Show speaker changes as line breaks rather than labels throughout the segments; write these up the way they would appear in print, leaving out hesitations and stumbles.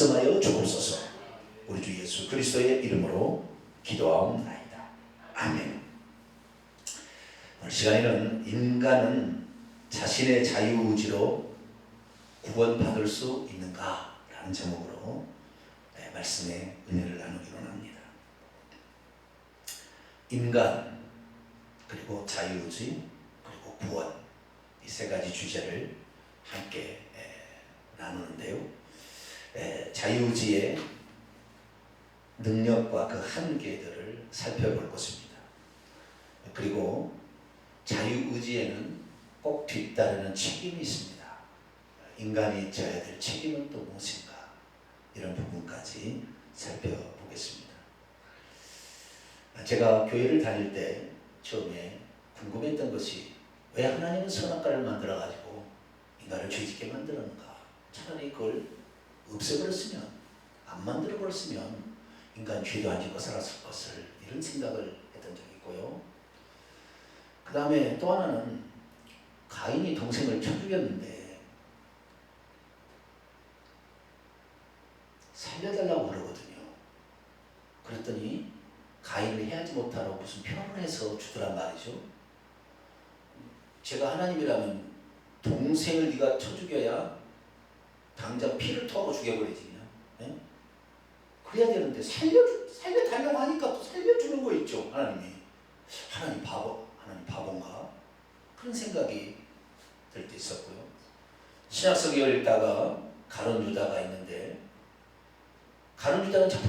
말씀하여 주옵소서. 우리 주 예수 그리스도의 이름으로 기도하옵나이다. 아멘. 오늘 시간에는 인간은 자신의 자유의지로 구원받을 수 있는가? 라는 제목으로 말씀의 은혜를 나누기로 합니다. 인간, 그리고 자유의지, 그리고 구원, 이 세 가지 주제를 함께 나누는데요. 자유의지의 능력과 그 한계들을 살펴볼 것입니다. 그리고 자유의지에는 꼭 뒤따르는 책임이 있습니다. 인간이 져야 될 책임은 또 무엇인가? 이런 부분까지 살펴보겠습니다. 제가 교회를 다닐 때 처음에 궁금했던 것이 왜 하나님은 선악과를 만들어가지고 인간을 죄짓게 만들었는가? 차라리 그걸 없애버렸으면, 안 만들어버렸으면 인간 죄도 안 짓고 살았을 것을, 이런 생각을 했던 적이 있고요. 그 다음에 또 하나는 가인이 동생을 쳐 죽였는데 살려달라고 그러거든요. 그랬더니 가인을 해하지 못하라고 무슨 표현을 해서 주더란 말이죠. 제가 하나님이라면 동생을 네가 쳐 죽여야 당장 피를 토하고 죽여버리지 그냥. 네? 그래야 되는데 살려달라고 하니까 또 살려주는 거 있죠. 하나님 바본가? 그런 생각이 들 때 있었고요. 신약성경을 읽다가 가룟 유다가 있는데, 가룟 유다는 참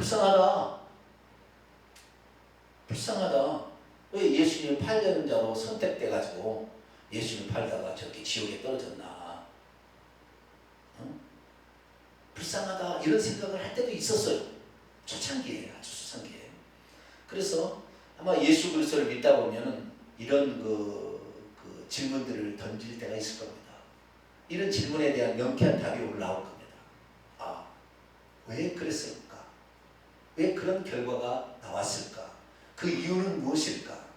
불쌍하다. 왜 예수님 팔려는 자로 선택돼가지고 예수님 팔다가 저렇게 지옥에 떨어졌나? 불쌍하다, 이런 생각을 할 때도 있었어요. 초창기에, 아주 초창기에. 그래서 아마 예수 그리스도를 믿다 보면은 이런 그 질문들을 던질 때가 있을 겁니다. 이런 질문에 대한 명쾌한 답이 올라올 겁니다. 아, 왜 그랬을까? 왜 그런 결과가 나왔을까? 그 이유는 무엇일까?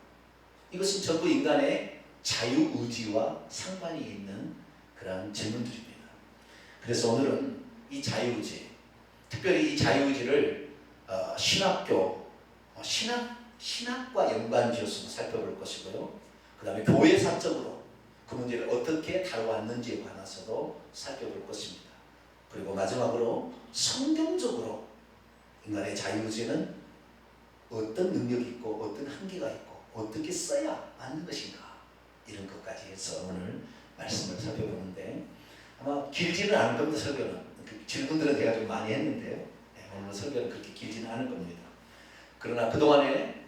이것은 전부 인간의 자유의지와 상관이 있는 그런 질문들입니다. 그래서 오늘은 이 자유의지, 특별히 이 자유의지를 신학과 연관지어서 살펴볼 것이고요. 그 다음에 교회사적으로 그 문제를 어떻게 다뤄왔는지에 관해서도 살펴볼 것입니다. 그리고 마지막으로 성경적으로 인간의 자유의지는 어떤 능력이 있고 어떤 한계가 있고 어떻게 써야 맞는 것인가, 이런 것까지 해서 오늘 말씀을 살펴보는데, 아마 길지는 않을 겁니다. 설교는 질문들은 제가 좀 많이 했는데요. 오늘 설교는 그렇게 길지는 않을 겁니다. 그러나 그동안에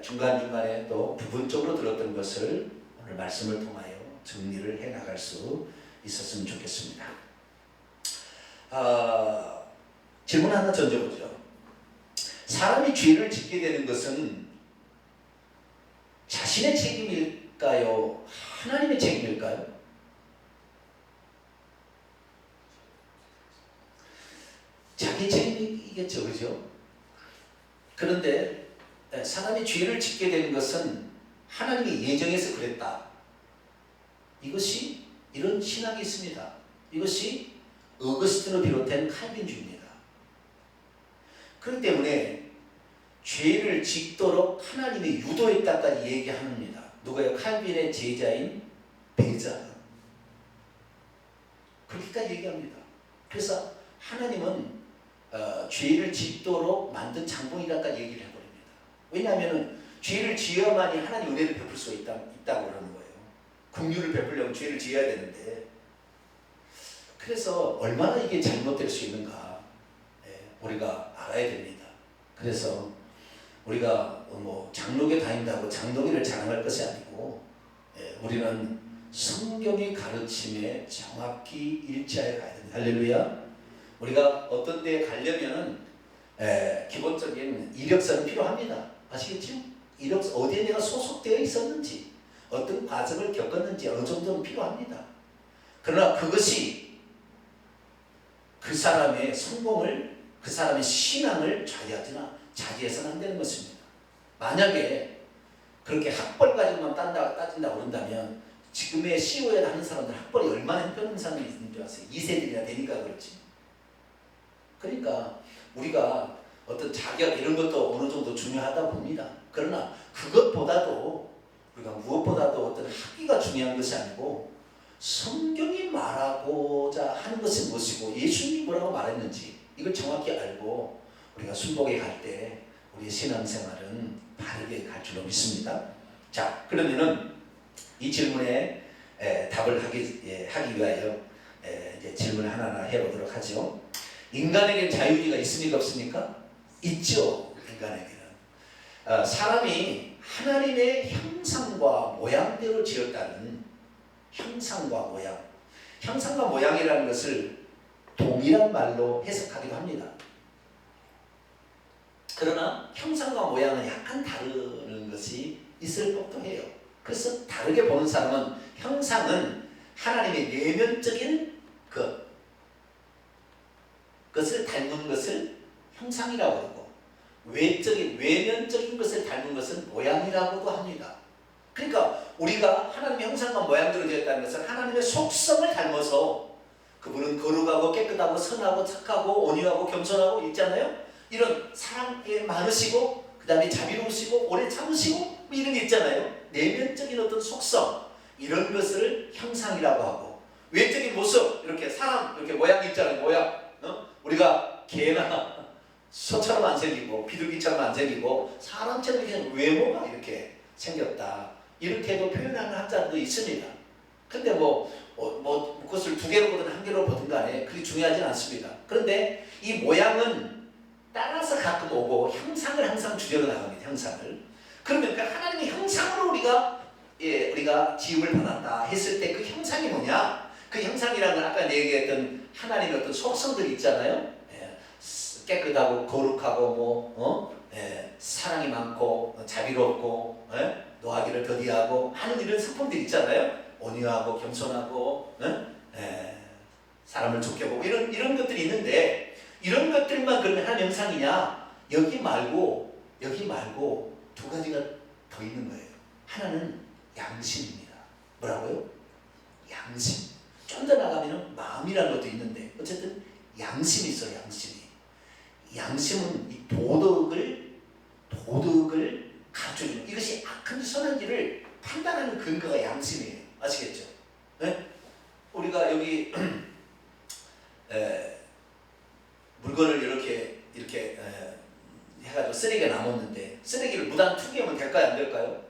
중간중간에 또 부분적으로 들었던 것을 오늘 말씀을 통하여 정리를 해나갈 수 있었으면 좋겠습니다. 질문 하나 던져보죠. 사람이 죄를 짓게 되는 것은 자신의 책임일까요? 하나님의 책임일까요? 자기 책임이겠죠, 그죠? 그런데 사람이 죄를 짓게 되는 것은 하나님이 예정해서 그랬다. 이런 신학이 있습니다. 이것이 어거스틴을 비롯한 칼빈주의입니다. 그렇기 때문에 죄를 짓도록 하나님이 유도했다까지 얘기합니다. 누가요? 칼빈의 제자인 베자가 그렇게까지 얘기합니다. 그래서 하나님은 죄를 짓도록 만든 장본이라까지 얘기를 해버립니다. 왜냐하면 죄를 지어야만이 하나님 은혜를 베풀 수 있다고 그러는 거예요. 긍휼을 베풀려면 죄를 지어야 되는데, 그래서 얼마나 이게 잘못될 수 있는가 우리가 알아야 됩니다. 그래서 우리가 장로교 다닌다고 장로교를 자랑할 것이 아니고, 우리는 성경의 가르침에 정확히 일치하여 가야 됩니다. 할렐루야. 우리가 어떤 데에 가려면은 기본적인 이력서는 필요합니다. 아시겠죠? 이력서, 어디에 내가 소속되어 있었는지, 어떤 과정을 겪었는지 어느 정도는 필요합니다. 그러나 그것이 그 사람의 성공을, 그 사람의 신앙을 좌지해서는 안 되는 것입니다. 만약에 그렇게 학벌 가지고만 따진다고 그런다면 지금의 CEO에 하는 사람들 학벌이 얼마나 형편없는 사람들이 있는 줄 아세요? 2세들이나 되니까 그렇지. 그러니까 우리가 어떤 자격 이런 것도 어느 정도 중요하다 봅니다. 그러나 그것보다도 우리가 무엇보다도 어떤 학위가 중요한 것이 아니고 성경이 말하고자 하는 것은 무엇이고 예수님이 뭐라고 말했는지 이걸 정확히 알고 우리가 순복에 갈 때 우리의 신앙생활은 바르게 갈 줄로 믿습니다. 자, 그러면은 이 질문에 답을 하기 위하여 이제 질문을 하나하나 해보도록 하죠. 인간에게 자유의지가 있습니까 없습니까? 있죠. 인간에게는 사람이 하나님의 형상과 모양대로 지었다는 형상과 모양, 형상과 모양이라는 것을 동일한 말로 해석하기도 합니다. 그러나 형상과 모양은 약간 다른 것이 있을 법도 해요. 그래서 다르게 보는 사람은 형상은 하나님의 내면적인 것을 닮은 것을 형상이라고 하고 외면적인 것을 닮은 것은 모양이라고도 합니다. 그러니까 우리가 하나님의 형상과 모양대로 되었다는 것은 하나님의 속성을 닮아서 그분은 거룩하고 깨끗하고 선하고 착하고 온유하고 겸손하고 있잖아요. 이런 사랑이 많으시고 그 다음에 자비로우시고 오래 참으시고 뭐 이런 게 있잖아요. 내면적인 어떤 속성 이런 것을 형상이라고 하고 외적인 모습 이렇게 사람 이렇게 모양이 있잖아요. 모양 우리가 개나 소처럼 안 생기고 비둘기처럼 안 생기고 사람처럼 그냥 외모가 이렇게 생겼다 이렇게도 표현하는 학자들도 있습니다. 근데 그것을 두 개로 보든 한 개로 보든 간에 그게 중요하진 않습니다. 그런데 이 모양은 따라서 가끔 오고 형상을 항상 주제로 나갑니다. 형상을. 그러면 그 하나님의 형상으로 우리가 지음을 받았다 했을 때 그 형상이 뭐냐? 그 형상이라는 건 아까 얘기했던 하나님의 어떤 속성들이 있잖아요. 깨끗하고 거룩하고 사랑이 많고 자비롭고 노하기를 더디하고 하는 이런 성품들이 있잖아요. 온유하고 겸손하고 사람을 좋게 보고 이런 것들이 있는데 이런 것들만 그러면 하나님 형상이냐? 여기 말고 두 가지가 더 있는 거예요. 하나는 양심입니다. 뭐라고요? 양심. 좀 더 나가면 마음이라는 것도 있는데 어쨌든 양심이 있어요. 양심은 이 도덕을 가르쳐주는 이것이 악한지 선한지를 판단하는 근거가 양심이에요. 아시겠죠? 네? 우리가 여기 물건을 이렇게 해가지고 쓰레기가 남았는데 쓰레기를 무단 투기하면 될까요? 안 될까요?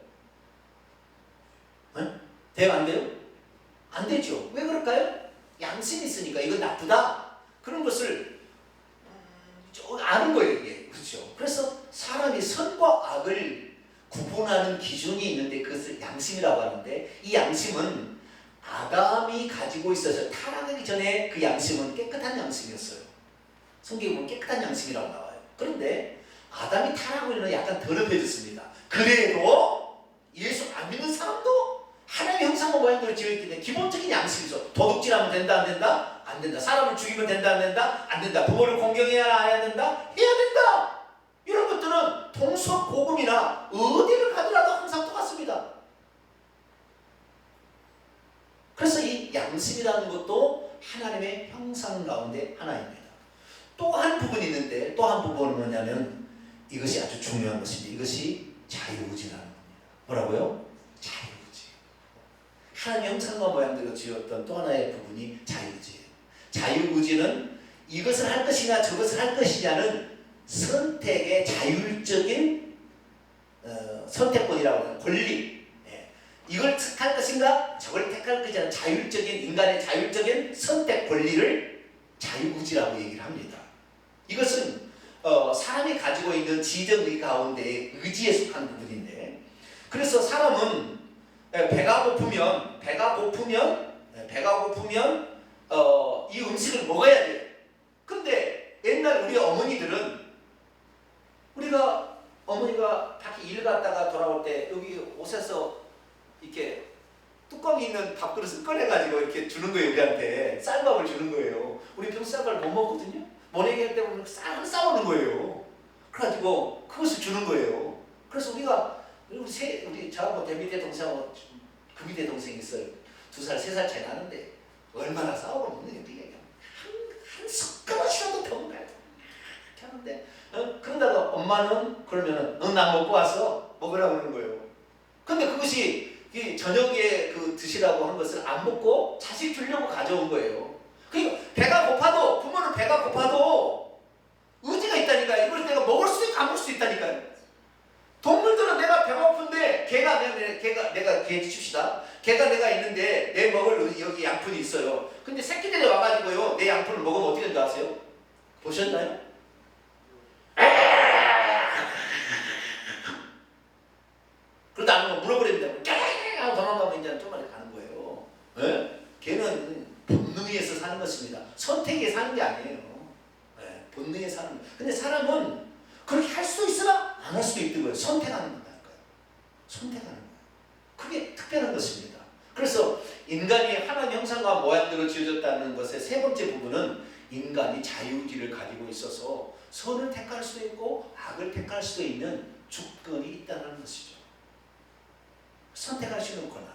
돼요? 안 돼요? 안 되죠. 왜 그럴까요? 양심이 있으니까 이건 나쁘다. 그런 것을 아는 거예요. 이게. 그렇죠. 그래서 사람이 선과 악을 구분하는 기준이 있는데 그것을 양심이라고 하는데 이 양심은 아담이 가지고 있어서 타락하기 전에 그 양심은 깨끗한 양심이었어요. 성경에 보면 깨끗한 양심이라고 나와요. 그런데 아담이 타락으로 인해 약간 더럽혀졌습니다. 그래도 예수 안 믿는 사람도 하나님의 형상과 모양대로 지어있기 때문에 기본적인 양심이 있어. 도둑질하면 된다 안 된다? 안 된다. 사람을 죽이면 된다 안 된다? 안 된다. 부모를 공경해야 된다? 해야 된다. 이런 것들은 통속고금이나 어디를 가더라도 항상 똑같습니다. 그래서 이 양심이라는 것도 하나님의 형상 가운데 하나입니다. 또 한 부분이 있는데 또 한 부분은 뭐냐면 이것이 아주 중요한 것입니다. 이것이 자유의지라는 겁니다. 뭐라고요? 자유의지. 하나님의 형상과 모양대로 지었던 또 하나의 부분이 자유의지예요. 자유의지는 이것을 할 것이냐 저것을 할 것이냐는 선택의 자율적인 선택권이라고 하는 권리. 이걸 택할 것인가 저걸 택할 것이냐는 자율적인 인간의 자율적인 선택 권리를 자유의지라고 얘기를 합니다. 이것은 사람이 가지고 있는 지정의 가운데 의지에 속한 부분인데 그래서 사람은 배가 고프면 이 음식을 먹어야 돼요. 근데 옛날 우리 어머니들은 어머니가 밖에 일 갔다가 돌아올 때 여기 옷에서 이렇게 뚜껑이 있는 밥그릇을 꺼내가지고 이렇게 주는 거예요. 우리한테 쌀밥을 주는 거예요. 우리 평소 쌀밥을 못 먹거든요. 모내기 할 때 보면 쌀을 싸우는 거예요. 그래가지고 그것을 주는 거예요. 그래서 우리 저하고 대 밑에 동생하고 그 밑에 동생이 있어요. 2살, 3살 차이 나는데 얼마나 싸우고 먹는 게 한 숟가락이라도 더 먹어야 돼. 하는데 그러다가 엄마는 그러면은 나 먹고 왔어 먹으라고 그러는 거예요. 근데 그것이 이 저녁에 그 드시라고 한 것을 안 먹고 자식 주려고 가져온 거예요. 그러니까 배가 고파도 부모는 배가 고파도 의지가 있다니까요. 이걸 내가 먹을 수 있고 안 먹을 수 있다니까요. 동물들은 내가 배가 고픈데 내가 개 칩시다. 개가 내가 있는데 내 먹을 여기 양푼이 있어요. 근데 새끼들이 와가지고요 내 양푼을 먹으면 어떻게 된지 아세요? 보셨나요? 그러다 안 먹으면 물어버립니다. 깨 하고 도망가면 이제 좀만에 가는 거예요. 네? 걔는 본능에서 사는 것입니다. 선택에 사는 게 아니에요. 네, 본능에 사는 거예요. 근데 사람은 그렇게 할 수도 있으나 안 할 수도 있는 거예요. 선택하는 거다니까요. 선택하는 거예요. 그게 특별한 것입니다. 그래서 인간이 하나님 형상과 모양대로 지어졌다는 것의 세 번째 부분은 인간이 자유의지를 가지고 있어서 선을 택할 수도 있고 악을 택할 수도 있는 주권이 있다는 것이죠. 선택할 수 있는 권한.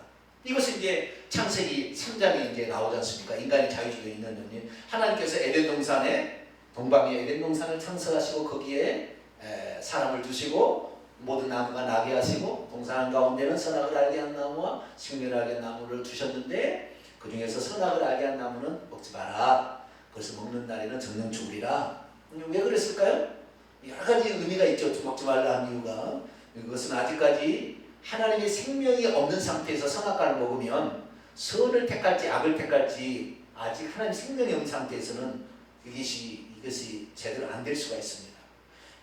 이것이 이제 창세기 3장에 이제 나오지 않습니까? 인간이 자유의지가 있는 논리. 하나님께서 에덴 동산에 동방의 에덴 동산을 창설하시고 거기에 사람을 두시고 모든 나무가 나게 하시고 동산 가운데는 선악을 알게 한 나무와 식물을 알게 한 나무를 두셨는데 그 중에서 선악을 알게 한 나무는 먹지 마라. 그래서 먹는 날에는 정령 죽으리라. 왜 그랬을까요? 여러 가지 의미가 있죠. 먹지 말라 한 이유가. 그것은 아직까지 하나님의 생명이 없는 상태에서 선악과를 먹으면 선을 택할지 악을 택할지 아직 하나님 생명이 없는 상태에서는 이것이 제대로 안 될 수가 있습니다.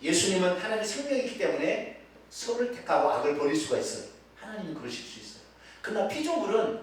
예수님은 하나님의 생명이 있기 때문에 선을 택하고 악을 버릴 수가 있어요. 하나님은 그러실 수 있어요. 그러나 피조물은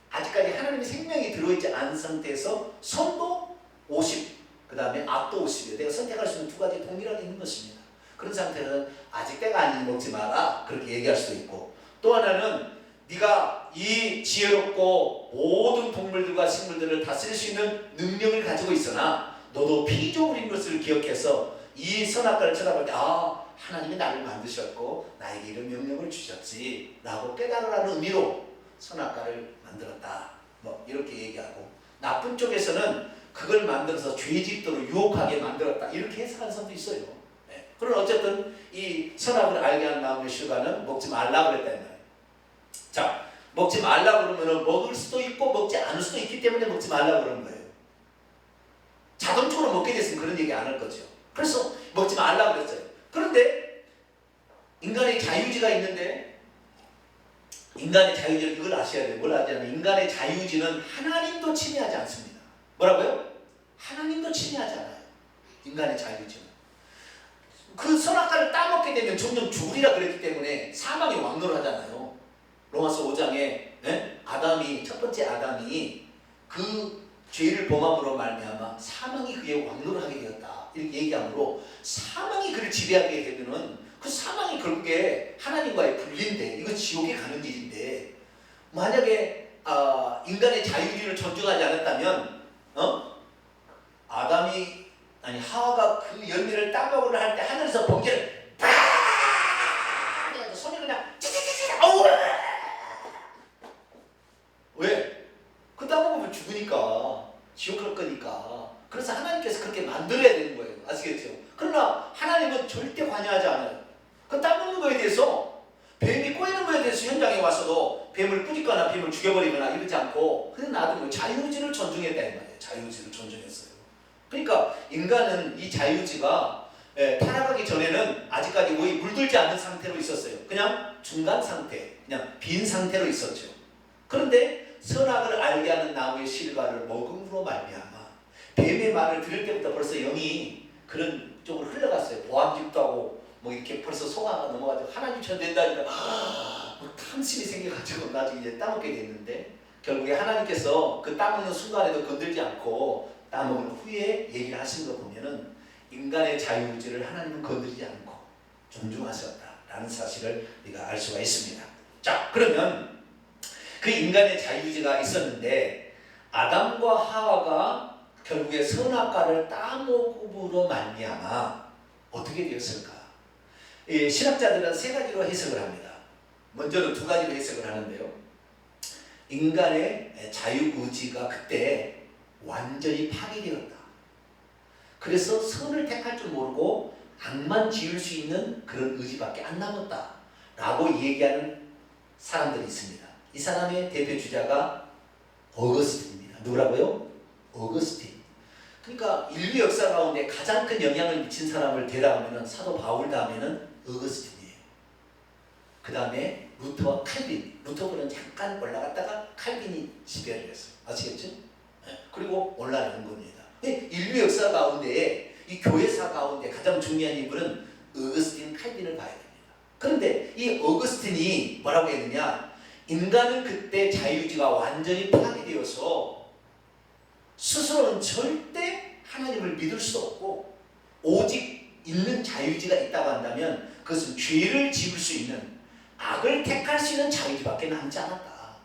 아직까지 하나님의 생명이 들어있지 않은 상태에서 선도 50, 그 다음에 악도 50이에요. 내가 선택할 수 있는 두 가지 동일하게 있는 것입니다. 그런 상태는 아직 때가 아니니 먹지 마라 그렇게 얘기할 수도 있고, 또 하나는 네가 이 지혜롭고 모든 동물들과 식물들을 다스릴 수 있는 능력을 가지고 있으나 너도 피조물인 것을 기억해서 이 선악과를 쳐다볼 때 하나님이 나를 만드셨고 나에게 이런 명령을 주셨지 라고 깨달으라는 의미로 선악과를 만들었다 뭐 이렇게 얘기하고, 나쁜 쪽에서는 그걸 만들어서 죄짓도록 유혹하게 만들었다 이렇게 해석하는 사람도 있어요. 그럼 어쨌든 이 선악을 알게 한 나무의 실과는 먹지 말라 그랬단 말이에요. 자, 먹지 말라 그러면은 먹을 수도 있고 먹지 않을 수도 있기 때문에 먹지 말라 그러는 거예요. 자동적으로 먹게 됐으면 그런 얘기 안 할 거죠. 그래서 먹지 말라 그랬어요. 그런데 인간의 자유의지가 있는데, 인간의 자유의지를 이걸 아셔야 돼요. 뭘 아냐면 인간의 자유의지는 하나님도 침해하지 않습니다. 뭐라고요? 하나님도 침해하지 않아요. 인간의 자유의지는. 그 선악과를 따먹게 되면 점점 죽으리라 그랬기 때문에 사망이 왕노하잖아요. 로마서 5장에 첫 번째 아담이 그 죄를 범함으로 말미암아 사망이 그의 왕노를 하게 되었다 이렇게 얘기하므로, 사망이 그를 지배하게 되면은 그 사망이 결국에 하나님과의 분리인데 이거 지옥에 가는 일인데, 만약에 인간의 자유의지를 존중하지 않았다면 하와가 그 열매를 따먹으려 할 때 하늘에서 번개를 팍 해가지고 손이 그냥 찌찌찌찌 왜? 그 따먹으면 죽으니까 지옥 갈 거니까. 그래서 하나님께서 그렇게 만들어야 되는 거예요. 아시겠죠? 그러나 하나님은 절대 관여하지 않아요. 그 따먹는 거에 대해서, 뱀이 꼬이는 거에 대해서 현장에 와서도 뱀을 뿌리거나 뱀을 죽여버리거나 이러지 않고 그냥 놔두고 자유의지를 존중했다는 말이에요. 자유의지를 존중했어요. 그러니까 인간은 이 자유의지가 타락하기 전에는 아직까지 거의 물들지 않은 상태로 있었어요. 그냥 중간 상태, 그냥 빈 상태로 있었죠. 그런데 선악을 알게 하는 나무의 실과를 먹음으로 말미암아 뱀의 말을 들을 때부터 벌써 영이 그런 쪽으로 흘러갔어요. 보암직도 하고 뭐 이렇게 벌써 소화가 넘어가지고 하나님처럼 된다니까 탐심이 생겨가지고 나중에 이제 따먹게 됐는데, 결국에 하나님께서 그 따먹는 순간에도 건들지 않고 따먹은 후에 얘기를 하신 거 보면은 인간의 자유의지를 하나님은 건드리지 않고 존중하셨다라는 사실을 우리가 알 수가 있습니다. 자, 그러면 그 인간의 자유의지가 있었는데 아담과 하와가 결국에 선악과를 따먹음으로 말미암아 어떻게 되었을까? 신학자들은 세 가지로 해석을 합니다. 먼저는 두 가지로 해석을 하는데요. 인간의 자유의지가 그때 완전히 파괴되었다. 그래서 선을 택할 줄 모르고 악만 지을 수 있는 그런 의지밖에 안 남았다 라고 얘기하는 사람들이 있습니다. 이 사람의 대표 주자가 어거스틴입니다. 누구라고요? 어거스틴. 그러니까 인류 역사 가운데 가장 큰 영향을 미친 사람을 대다하면 사도 바울 다음에는 어거스틴이에요. 그 다음에 루터와 칼빈. 루터는 잠깐 올라갔다가 칼빈이 지배를 했어요. 아시겠죠? 그리고 올라가는 겁니다. 인류 역사 가운데 이 교회사 가운데 가장 중요한 인물은 어거스틴, 칼빈을 봐야 됩니다. 그런데 이 어거스틴이 뭐라고 했느냐? 인간은 그때 자유의지가 완전히 파괴되어서 스스로는 절대 하나님을 믿을 수 없고 오직 있는 자유의지가 있다고 한다면 그것은 죄를 지을 수 있는 악을 택할 수 있는 자유의지밖에 남지 않았다.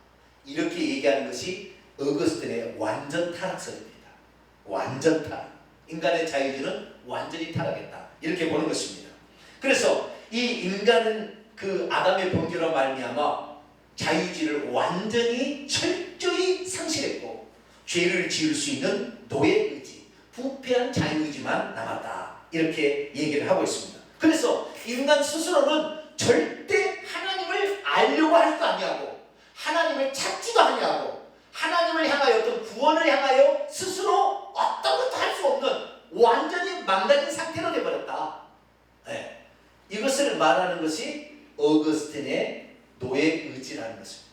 이렇게 얘기하는 것이 어거스틴의 완전 타락설입니다. 완전 타락. 인간의 자유의지는 완전히 타락했다. 이렇게 보는 것입니다. 그래서 이 인간은 그 아담의 범죄로 말미암아 자유의지를 완전히 철저히 상실했고 죄를 지을 수 있는 노예의지, 부패한 자유의지만 남았다. 이렇게 얘기를 하고 있습니다. 그래서 인간 스스로는 절대 하나님을 알려고 하지도 아니하고 하나님을 찾지도 아니하고 하나님을 향하여 어떤 구원을 향하여 스스로 어떤 것도 할 수 없는 완전히 망가진 상태로 되어버렸다. 네. 이것을 말하는 것이 어거스틴의 노예의지라는 것입니다.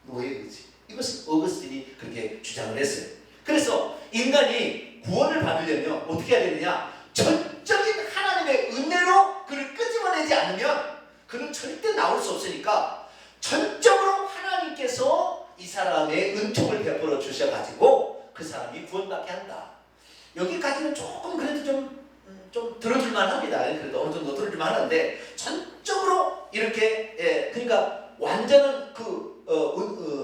노예의지. 이것을 어거스틴이 그렇게 주장을 했어요. 그래서 인간이 구원을 받으려면 어떻게 해야 되느냐? 전적인 하나님의 은혜로 그를 끄집어내지 않으면 그는 절대 나올 수 없으니까 전적으로 하나님께서 이 사람의 은총을 베풀어 주셔가지고 그 사람이 구원받게 한다. 여기까지는 조금 그래도 좀 들어줄만 합니다. 그래도 어느 정도 들어줄만 하는데 전적으로 이렇게 그러니까 완전한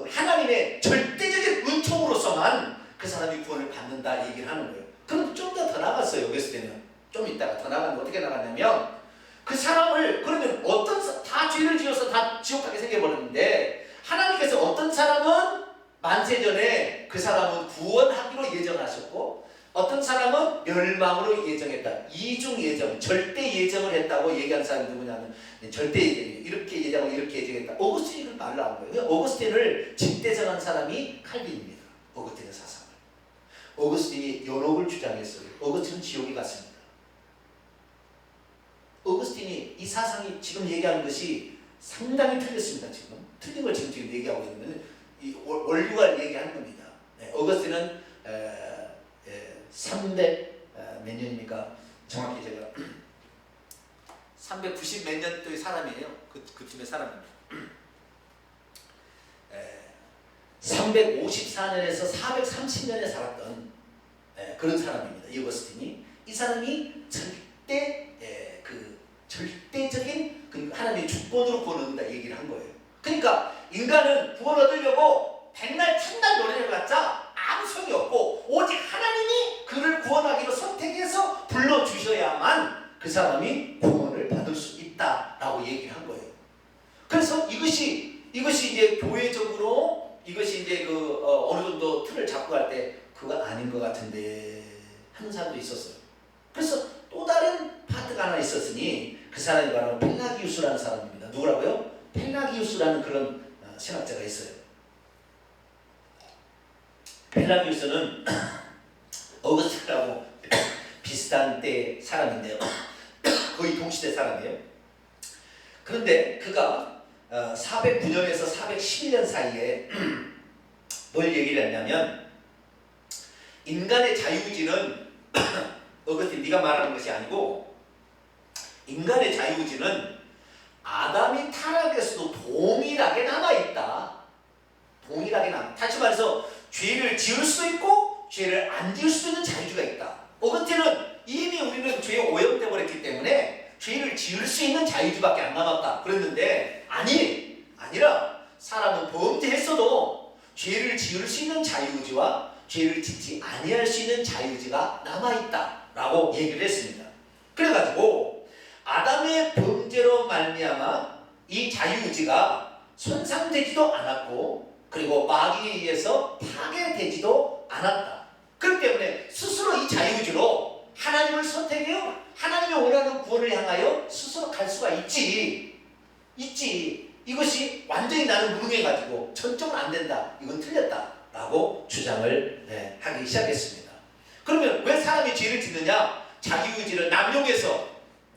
하나님의 절대적인 은총으로서만 그 사람이 구원을 받는다 얘기를 하는 거예요. 그럼 좀 더 나갔어요. 여기서 때는 좀 이따가 더 나갔는데 어떻게 나갔냐면 그 사람을 그러면 다 죄를 지어서 다 지옥 가게 생겨버렸는데 하나님께서 어떤 사람은 만세전에 그 사람은 구원하기로 예정하셨고 어떤 사람은 멸망으로 예정했다. 이중 예정, 절대 예정을 했다고 얘기하는 사람이 누구냐면 절대 예정이에요. 이렇게 예정하고 이렇게 예정했다. 어거스틴을 말을 한 거예요. 어거스틴을 집대성한 사람이 칼빈입니다. 어거스틴의 사상을. 어거스틴이 연옥을 주장했어요. 어거스틴은 지옥에 갔습니다. 어거스틴이 이 사상이 지금 얘기하는 것이 상당히 틀렸습니다. 지금 틀린 걸 지금 얘기하고 있는 이 원류가 얘기하는 겁니다. 어거스틴은 300 몇 년입니까? 정확히 제가 390 몇 년도의 사람이에요. 그쯤의 사람입니다. 354년에서 430년에 살았던 그런 사람입니다. 이 어거스틴이. 이 사람이 절대적인 하나님의 주권으로 구원 얻는다 얘기를 한 거예요. 그러니까 인간은 구원 얻으려고 백날 천날 노래를 해봤자 아무 소용이 없고 오직 하나님이 그를 구원하기로 선택해서 불러주셔야만 그 사람이 구원을 받을 수 있다라고 얘기를 한 거예요. 그래서 이것이 이제 교회적으로 이것이 이제 어느 정도 틀을 잡고 갈 때 그거 아닌 것 같은데 하는 사람도 있었어요. 그래서 또 다른 파트가 하나 있었으니 그 사람이 바로 펠라기우스라는 사람입니다. 누구라고요? 펠라기우스라는 그런 신학자가 있어요. 펠라기우스는 어거스틴하고 비슷한 때 사람인데요. 거의 동시대 사람이에요. 그런데 그가 409년에서 411년 사이에 뭘 얘기를 했냐면 인간의 자유의지는 어거스틴 네가 말하는 것이 아니고 인간의 자유의지는 아담이 타락에서도 동일하게 남아있다. 동일하게 남아. 다시 말해서 죄를 지을 수도 있고 죄를 안 지을 수도 있는 자유의지가 있다. 어거스틴은 이미 우리는 죄에 오염되어 버렸기 때문에 죄를 지을 수 있는 자유의지밖에 안 남았다 그랬는데 아니라 사람은 범죄했어도 죄를 지을 수 있는 자유의지와 죄를 짓지 아니할 수 있는 자유의지가 남아있다라고 얘기를 했습니다. 그래가지고 아담의 범죄로 말미암아 이 자유의지가 손상되지도 않았고 그리고 마귀에 의해서 파괴되지도 않았다. 그렇기 때문에 스스로 이 자유의지로 하나님을 선택해요. 하나님의 원하는 구원을 향하여 스스로 갈 수가 있지. 이것이 완전히 나는 무능해가지고 전적으로 안 된다. 이건 틀렸다라고 주장을 하기 시작했습니다. 그러면 왜 사람이 죄를 짓느냐? 자기 의지를 남용해서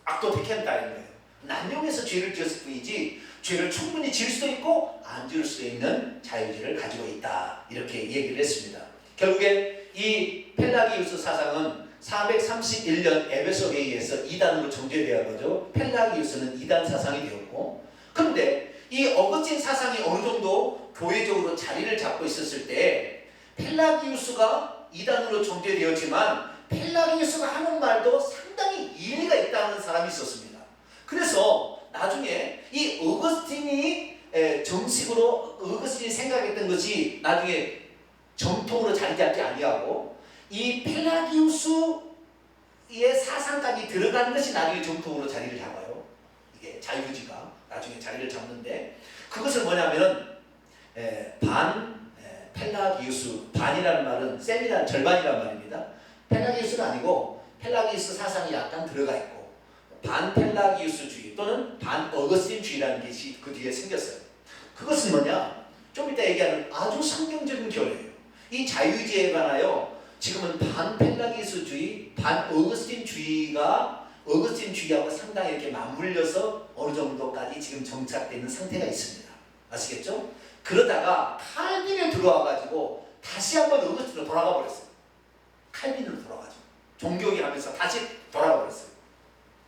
압도택한다는 거예요. 남용해서 죄를 지었을 뿐이지 죄를 충분히 지을 수도 있고 안 지을 수도 있는 자유의지를 가지고 있다. 이렇게 얘기를 했습니다. 결국에 이 펠라기우스 사상은 431년 에베소 회의에서 이단으로 정죄되어 가지고 펠라기우스는 이단 사상이 되었고, 그런데 이 어거스틴 사상이 어느 정도 교회적으로 자리를 잡고 있었을 때 펠라기우스가 이단으로 정죄되었지만 펠라기우스가 하는 말도 상당히 일리가 있다는 사람이 있었습니다. 그래서 나중에 이 어거스틴이 정식으로 어거스틴이 생각했던 것이 나중에 정통으로 자리 잡지 아니하고 이 펠라기우스의 사상까지 들어가는 것이 나중에 정통으로 자리를 잡아요. 이게 자유의지가 나중에 자리를 잡는데, 그것은 뭐냐면 펠라기우스, 반이라는 말은 셈이라는 절반이란 말입니다. 펠라기우스는 아니고 펠라기우스 사상이 약간 들어가 있고 반펠라기우스주의 또는 반어거스틴주의라는 것이 그 뒤에 생겼어요. 그것은 뭐냐? 좀 이따 얘기하는 아주 성경적인 결례예요. 이 자유의지에 관하여 지금은 반펠라기우스주의, 반어거스틴주의가 어거스틴주의하고 상당히 이렇게 맞물려서 어느 정도까지 지금 정착되어 있는 상태가 있습니다. 아시겠죠? 그러다가 칼빈에 들어와가지고 다시 한번 어거스틴으로 돌아가 버렸어요. 칼빈으로 돌아가지고 종교개혁 하면서 다시 돌아가 버렸어요.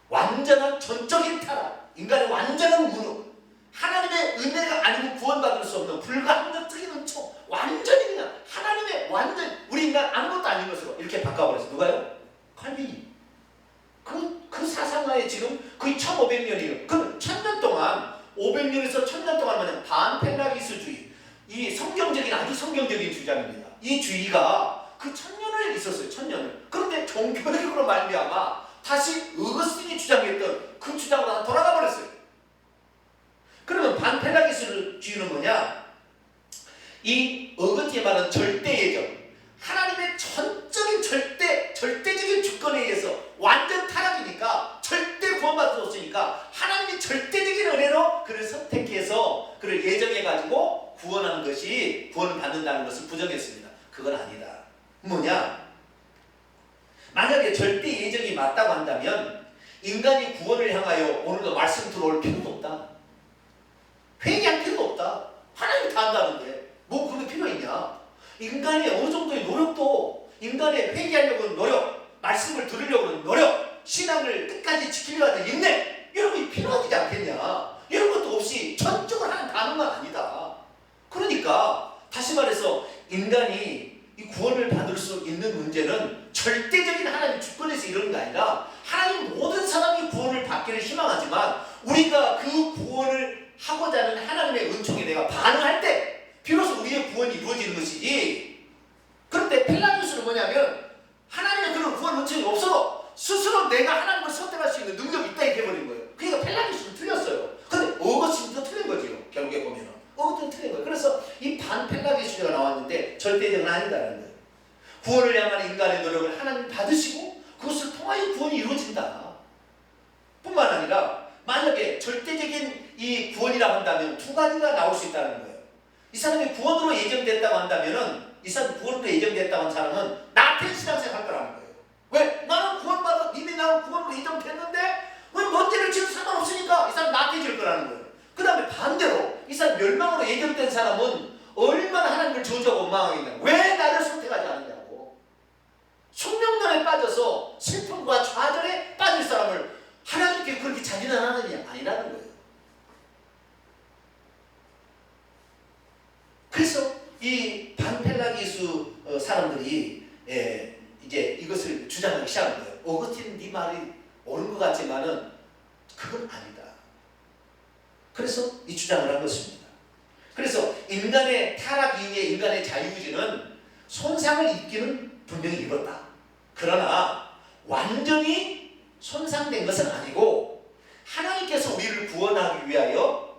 완전한 전적인 타락, 인간의 완전한 무능, 하나님의 은혜가 아니고 구원받을 수 없는 불가항력적인 은총, 완전히 그냥 하나님의 완전 우리 인간 아무것도 아닌 것으로 이렇게 바꿔버렸어요. 누가요? 칼빈이. 그 사상하에 지금 거의 1500년이에요. 그럼 1000년 동안 500년에서 1000년 동안 뭐냐 반펠라기우스주의, 이 성경적인 아주 성경적인 주장입니다. 이 주의가 그 1000년을 있었어요. 1000년을. 그런데 종교적으로 말미암아 다시 어거스틴이 주장했던 그 주장으로 돌아가 버렸어요. 그러면 반펠라기우스주의는 뭐냐? 이 어거스틴이 말하는 절대예정, 하나님의 전적인 절대적인 주권에 의해서 완전 타락이니까 절대 구원받을 수 없으니까 하나님이 절대적인 은혜로 그를 선택해서 그를 예정해가지고 구원한 것이 구원을 받는다는 것을 부정했습니다. 그건 아니다. 뭐냐? 만약에 절대 예정이 맞다고 한다면 인간이 구원을 향하여 오늘도 말씀 들어올 필요도 없다. 회개할 필요도 없다. 하나님이 다 한다는데 뭐 그런 필요 있냐? 인간의 어느 정도의 노력도, 인간의 회개하려고 하는 노력, 말씀을 들으려고 하는 노력, 신앙을 끝까지 지키려고 하는 인내, 이런 게 필요하지 않겠냐? 이런 것도 없이 전적으로 하나님 다 하는 건 아니다. 그러니까 다시 말해서 인간이 이 구원을 받을 수 있는 문제는 절대적인 하나님 주권에서 이런 게 아니라 하나님 모든 사람이 구원을 받기를 희망하지만 우리가 그 구원을 하고자 하는 하나님의 은총에 내가 반응할 때 비로소 우리의 구원이 이루어지는 것이지. 그런데 펠라기우스는 뭐냐면 하나님의 그런 구원 은총이 없어도 스스로 내가 하나님을 선택할 수 있는 능력이 있다 이렇게 해버린 거예요. 그러니까 펠라기우스는 틀렸어요. 근데 어거스틴도 틀린 거지요. 결국에 보면은 어거스틴은 틀린 거예요. 그래서 이 반펠라기우스주의가 나왔는데 절대적은 아니다라는 거예요. 구원을 향한 인간의 노력을 하나님 받으시고 그것을 통하여 구원이 이루어진다. 뿐만 아니라 만약에 절대적인 이 구원이라고 한다면 두 가지가 나올 수 있다는 거예요. 이 사람이 구원으로 예정됐다고 한다면은 이 사람 구원으로 예정됐다고 한 사람은 나한테 신앙생활 할 거라는 거예요. 왜? 나는 구원받아, 이미 나는 구원으로 예정됐는데 왜 뭔지를 지금 상관없으니까 이 사람 나한테 질 거라는 거예요. 그 다음에 반대로 이 사람 멸망으로 예정된 사람은 얼마나 하나님을 저주하고 원망하겠냐. 왜 나를 선택하지 않느냐고. 숙명론에 빠져서 슬픔과 좌절에 빠질 사람을 하나님께 그렇게 자진하느냐 아니라는 거예요. 그래서 이 반펠라기우스 사람들이 이제 이것을 주장하기 시작한 거예요. 어거스틴 네 말이 옳은 것 같지만은 그건 아니다. 그래서 이 주장을 한 것입니다. 그래서 인간의 타락 이후에 인간의 자유의지는 손상을 입기는 분명히 입었다. 그러나 완전히 손상된 것은 아니고 하나님께서 우리를 구원하기 위하여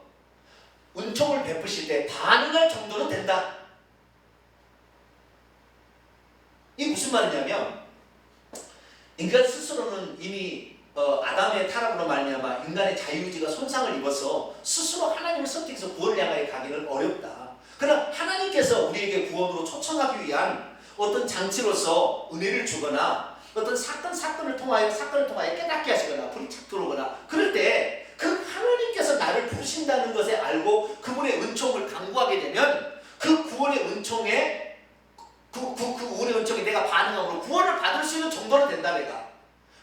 은총을 베푸실 때 반응할 정도는 된다. 이게 무슨 말이냐면 인간 스스로는 이미 아담의 타락으로 말미암아 인간의 자유의지가 손상을 입어서 스스로 하나님을 선택해서 구원을 향하여 가기는 어렵다. 그러나 하나님께서 우리에게 구원으로 초청하기 위한 어떤 장치로서 은혜를 주거나 어떤 사건을 통하여 깨닫게 하시거나 불이 착 들어오거나 그럴 때 그 하나님께서 나를 부르신다는 것에 알고 그분의 은총을 간구하게 되면 그 구원의 은총에 우리 은총에 내가 반응함으로 구원을 받을 수 있는 정도는 된다. 내가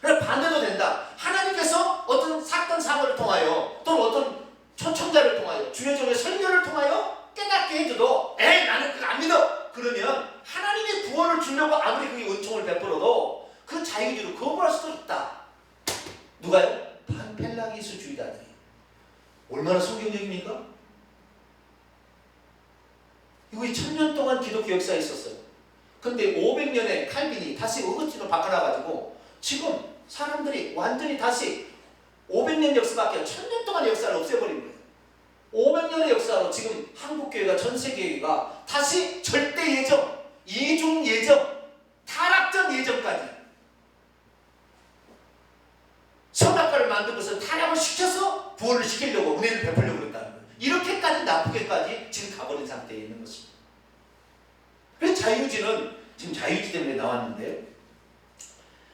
그래 반대도 된다. 하나님께서 어떤 사건을 통하여 또는 어떤 초청자를 통하여 주의 종의 설교를 통하여 깨닫게 해줘도 에이 나는 그거 안 믿어. 그러면 하나님의 구원을 주려고 아무리 그게 은총을 베풀어도 그 자유주의로 거부할 수도 있다. 누가요? 반펠라기수주의자들이. 얼마나 성경적입니까? 이거 1000년 동안 기독교 역사에 있었어요. 근데 500년에 칼빈이 다시 어거스틴을 바꿔놔가지고 지금 사람들이 완전히 다시 500년 역사밖에 안 1000년 동안 역사를 없애버린 거예요. 500년의 역사로 지금 한국교회가 전세계가 다시 절대 예정, 이중 예정, 타락전 예정까지 선악과를 만든 것은 타락을 시켜서 구원을 시키려고 은혜를 베풀려고 그랬다는 거예요. 이렇게까지 나쁘게까지 지금 가버린 상태에 있는 것입니다. 그래서 자유의지는 지금 자유의지 때문에 나왔는데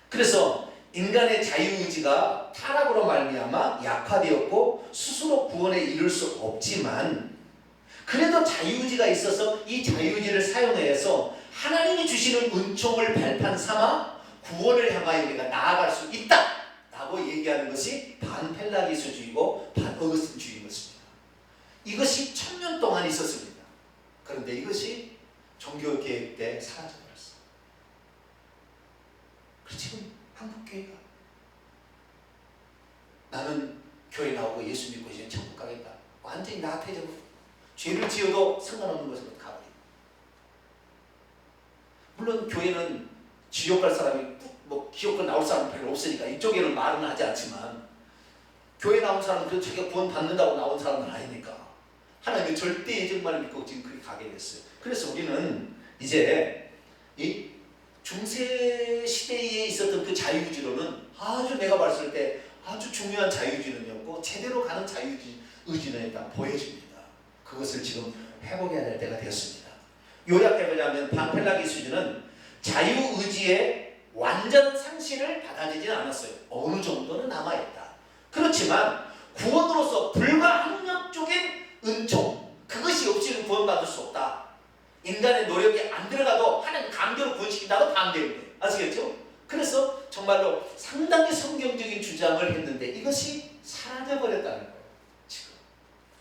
그래서 인간의 자유의지가 타락으로 말미암아 약화되었고 스스로 구원에 이를 수 없지만 그래도 자유의지가 있어서 이 자유의지를 사용해서 하나님이 주시는 은총을 발판 삼아 구원을 향하여 우리가 나아갈 수 있다 라고 얘기하는 것이 반펠라기수주의고 반어거스틴주의인 것입니다. 이것이 1000년 동안 있었습니다. 그런데 이것이 종교개혁 때 사라져버렸어. 그래서 지금 한국교회가 나는 교회 나오고 예수 믿고 이제 천국 가겠다. 완전히 나태해져버려. 죄를 지어도 상관없는 것으로 가버려. 물론 교회는 지옥 갈 사람이 지옥 나올 사람은 별로 없으니까 이쪽에는 말은 하지 않지만 교회 나온 사람은 자기가 구원 받는다고 나온 사람은 아니니까 하나님의 절대 예정만을 믿고 지금 그렇게 가게 됐어요. 그래서 우리는 이제 이 중세 시대에 있었던 그 자유의지로는 아주 내가 봤을 때 아주 중요한 자유의지는였고 제대로 가는 자유의지는 일단 보여집니다. 그것을 지금 회복해야 될 때가 되었습니다. 요약해보자면 반펠라기수주는 자유의지의 완전 상실을 받아들이지 않았어요. 어느 정도는 남아있다. 그렇지만 구원으로서 불가항력적인 은총 그것이 없이는 구원받을 수 없다. 인간의 노력이 안 들어가도 하나님 강제로 구원시킨다고 반대는 거예요. 아시겠죠? 그래서 정말로 상당히 성경적인 주장을 했는데 이것이 사라져버렸다는 거예요. 지금.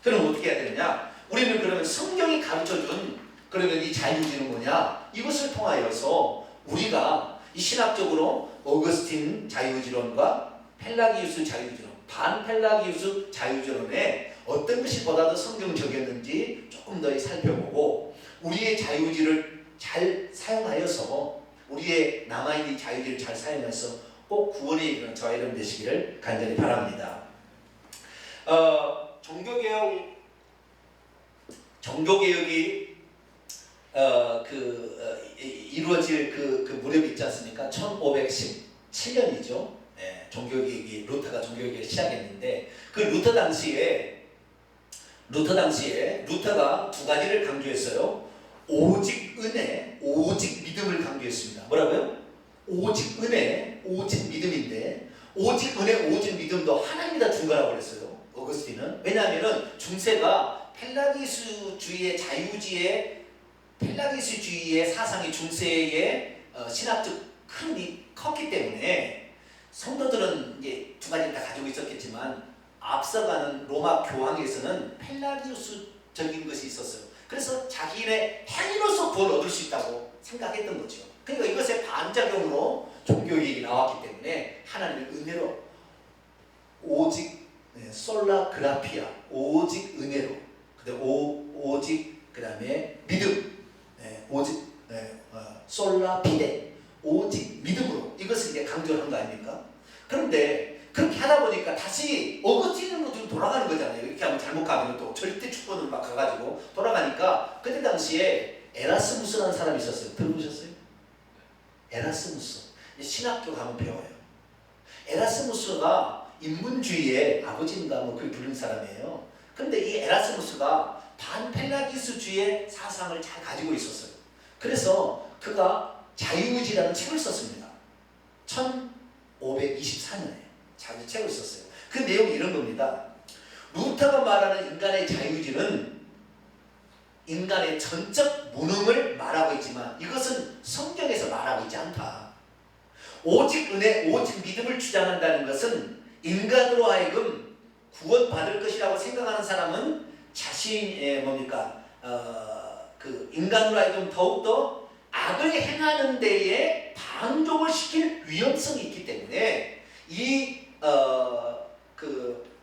그럼 어떻게 해야 되느냐? 우리는 그러면 성경이 가르쳐준 그러면 이 자유주의는 뭐냐? 이것을 통하여서 우리가 이 신학적으로 어거스틴 자유주의론과 펠라기우스 자유주의론, 반펠라기우스 자유주의론에 어떤 것이 보다 더 성경적이었는지 조금 더 살펴보고 우리의 자유주의를 잘 사용하여서 우리의 남아있는 자유주의를 잘 사용해서 꼭 구원에 이르는 저와 여러분 되시기를 간절히 바랍니다. 종교개혁이 이루어질 그 무렵이 있지 않습니까? 1517년이죠. 네, 종교개혁이 루터가 종교개혁을 시작했는데 그 루터 당시에 루터가 두 가지를 강조했어요. 오직 은혜, 오직 믿음을 강조했습니다. 뭐라고요? 오직 은혜, 오직 믿음인데 오직 은혜, 오직 믿음도 하나님이 다 준 거라고 그랬어요. 어거스틴은. 왜냐하면 중세가 펠라기수주의의 펠라기수주의의 사상이 중세의 신학적 큰 컸기 때문에 성도들은 이제 두 가지를 다 가지고 있었겠지만 앞서가는 로마 교황에서는 펠라기우스적인 것이 있었어요. 그래서 자기의 행위로서 구원을 얻을 수 있다고 생각했던 거죠. 그러니까 이것의 반작용으로 종교개혁이 나왔기 때문에 하나님의 은혜로 오직 솔라 그라피아 오직 은혜로 오직 그 다음에 믿음 오직 솔라 피데 오직 믿음으로 이것을 이제 강조를 한 거 아닙니까? 그런데 그렇게 하다 보니까 다시 어거스틴으로 좀 돌아가는 거잖아요. 이렇게 하면 잘못 가면 또 절대 축복으로 막 가가지고 돌아가니까 그때 당시에 에라스무스라는 사람이 있었어요. 들어보셨어요? 에라스무스. 신학교 가면 배워요. 에라스무스가 인문주의의 아버지인가 뭐 그렇게 부르는 사람이에요. 근데 이 에라스무스가 반펠라기스주의 사상을 잘 가지고 있었어요. 그래서 그가 자유의지라는 책을 썼습니다. 1524년에 자기 책을 썼어요. 그 내용이 이런 겁니다. 루터가 말하는 인간의 자유의지는 인간의 전적 무능을 말하고 있지만 이것은 성경에서 말하고 있지 않다. 오직 은혜, 오직 믿음을 주장한다는 것은 인간으로 하여금 구원받을 것이라고 생각하는 사람은 자신의 그 인간으로 하여금 더욱더 악을 행하는 데에 방종을 시킬 위험성이 있기 때문에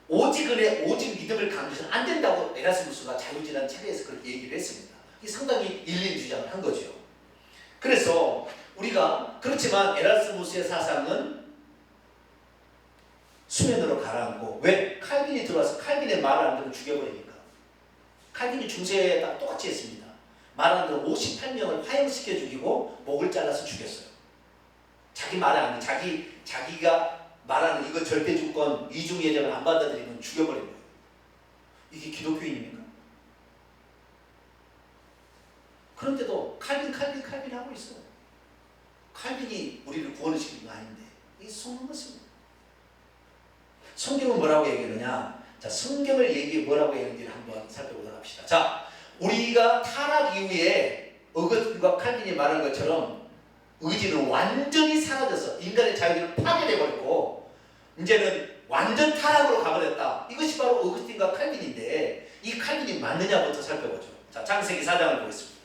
오직 은혜, 오직 믿음을 강조해서는 안 된다고 에라스무스가 자유지라는 책에서 그렇게 얘기를 했습니다. 이게 상당히 일리 있는 주장을 한 거죠. 그래서 우리가 그렇지만 에라스무스의 사상은 수면으로 가라앉고, 왜? 칼빈이 들어와서 칼빈의 말을 안 듣고 죽여버리니까. 칼빈이 중세에 딱 똑같이 했습니다. 말 안 듣고 58명을 화형시켜 죽이고 목을 잘라서 죽였어요. 자기 말을 안 듣고 자기가 말하는 이거 절대 주권 이중 예정을 안 받아들이면 죽여버린 거예요. 이게 기독교인입니까? 그런데도 칼빈 하고 있어요. 칼빈이 우리를 구원을 시키는 거 아닌데 이게 속는 것입니다. 성경은 뭐라고 얘기하느냐? 자, 성경을 뭐라고 얘기하는지를 한번 살펴보도록 합시다. 자, 우리가 타락 이후에 어거스틴과 칼빈이 말한 것처럼 의지는 완전히 사라져서 인간의 자유를 파괴돼 버렸고 이제는 완전 타락으로 가버렸다. 이것이 바로 어거스틴과 칼빈인데 이 칼빈이 맞느냐부터 살펴보죠. 자, 창세기 4장을 보겠습니다.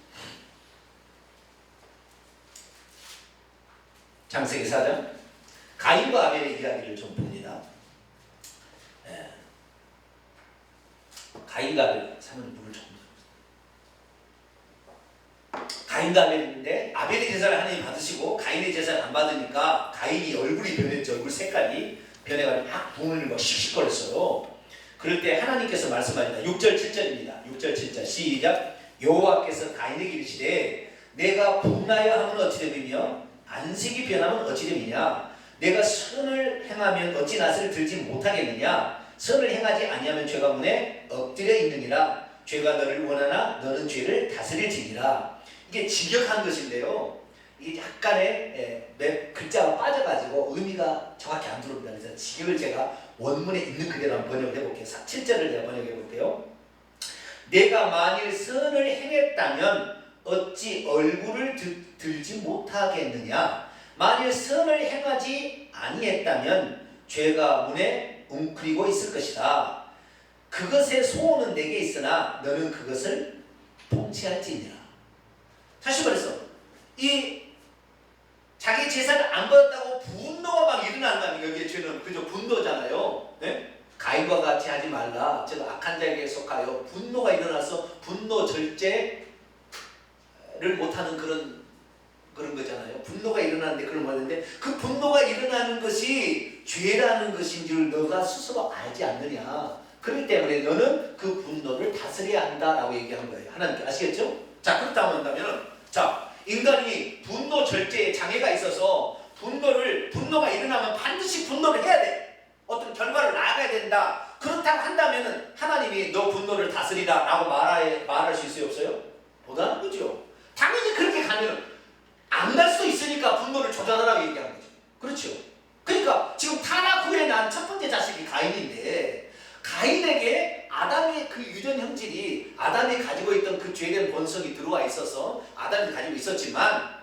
창세기 4장 가인과 아벨의 이야기를 좀 봅니다. 가인과 아벨 사모님 물을 좀 가인과 아벨인데 아벨의 제사를 하나님 받으시고 가인의 제사를 안 받으니까 가인이 얼굴이 변했죠. 얼굴 색깔이 변해가지고 막 눈을 막 씩씩거렸어요. 그럴 때 하나님께서 말씀하신다. 6절 7절입니다. 6절 7절 시작. 여호와께서 가인에게 이르시되 내가 분하여 하면 어찌 됨이며 안색이 변하면 어찌 됨이냐. 내가 선을 행하면 어찌 낯을 들지 못하겠느냐. 선을 행하지 아니하면 죄가 문에 엎드려 있느니라. 죄가 너를 원하나 너는 죄를 다스릴지니라. 이게 직역한 것인데요. 이게 약간의 글자가 빠져가지고 의미가 정확히 안 들어옵니다. 그래서 직역을 제가 원문에 있는 그대로 한번 번역을 해볼게요. 7절을 제가 번역해 볼게요. 내가 만일 선을 행했다면 어찌 얼굴을 들지 못하겠느냐. 만일 선을 행하지 아니했다면 죄가 문에 웅크리고 있을 것이다. 그것의 소원은 내게 있으나 너는 그것을 통치할지니라. 다시 말해서 이 자기 제사를 안 받았다고 분노가 막 일어나는 거 아닙니까? 여기에 죄는 그저 분노잖아요. 네? 가인과 같이 하지 말라. 제가 악한 자에게 속하여 분노가 일어나서 분노 절제를 못하는 그런 거잖아요. 분노가 일어나는데 그런 거였는데 그 분노가 일어나는 것이 죄라는 것인 줄 너가 스스로 알지 않느냐. 그렇기 때문에 너는 그 분노를 다스려야 한다라고 얘기한 거예요. 하나님께 아시겠죠? 자, 그렇다고 한다면 자, 인간이 분노 절제에 장애가 있어서 분노가 일어나면 반드시 분노를 해야 돼. 어떤 결과를 낳아야 된다. 그렇다고 한다면 하나님이 너 분노를 다스리라 라고 말할 수 있어요? 없어요? 못하는 거죠. 당연히 그렇게 가면 안 갈 수도 있으니까 분노를 조절하라고 얘기하는 거죠. 그렇죠. 그러니까 지금 타락 후에 난 첫 번째 자식이 가인인데 가인에게 아담의 그 유전 형질이 아담이 가지고 있던 그 죄된 본성이 들어와 있어서 아담이 가지고 있었지만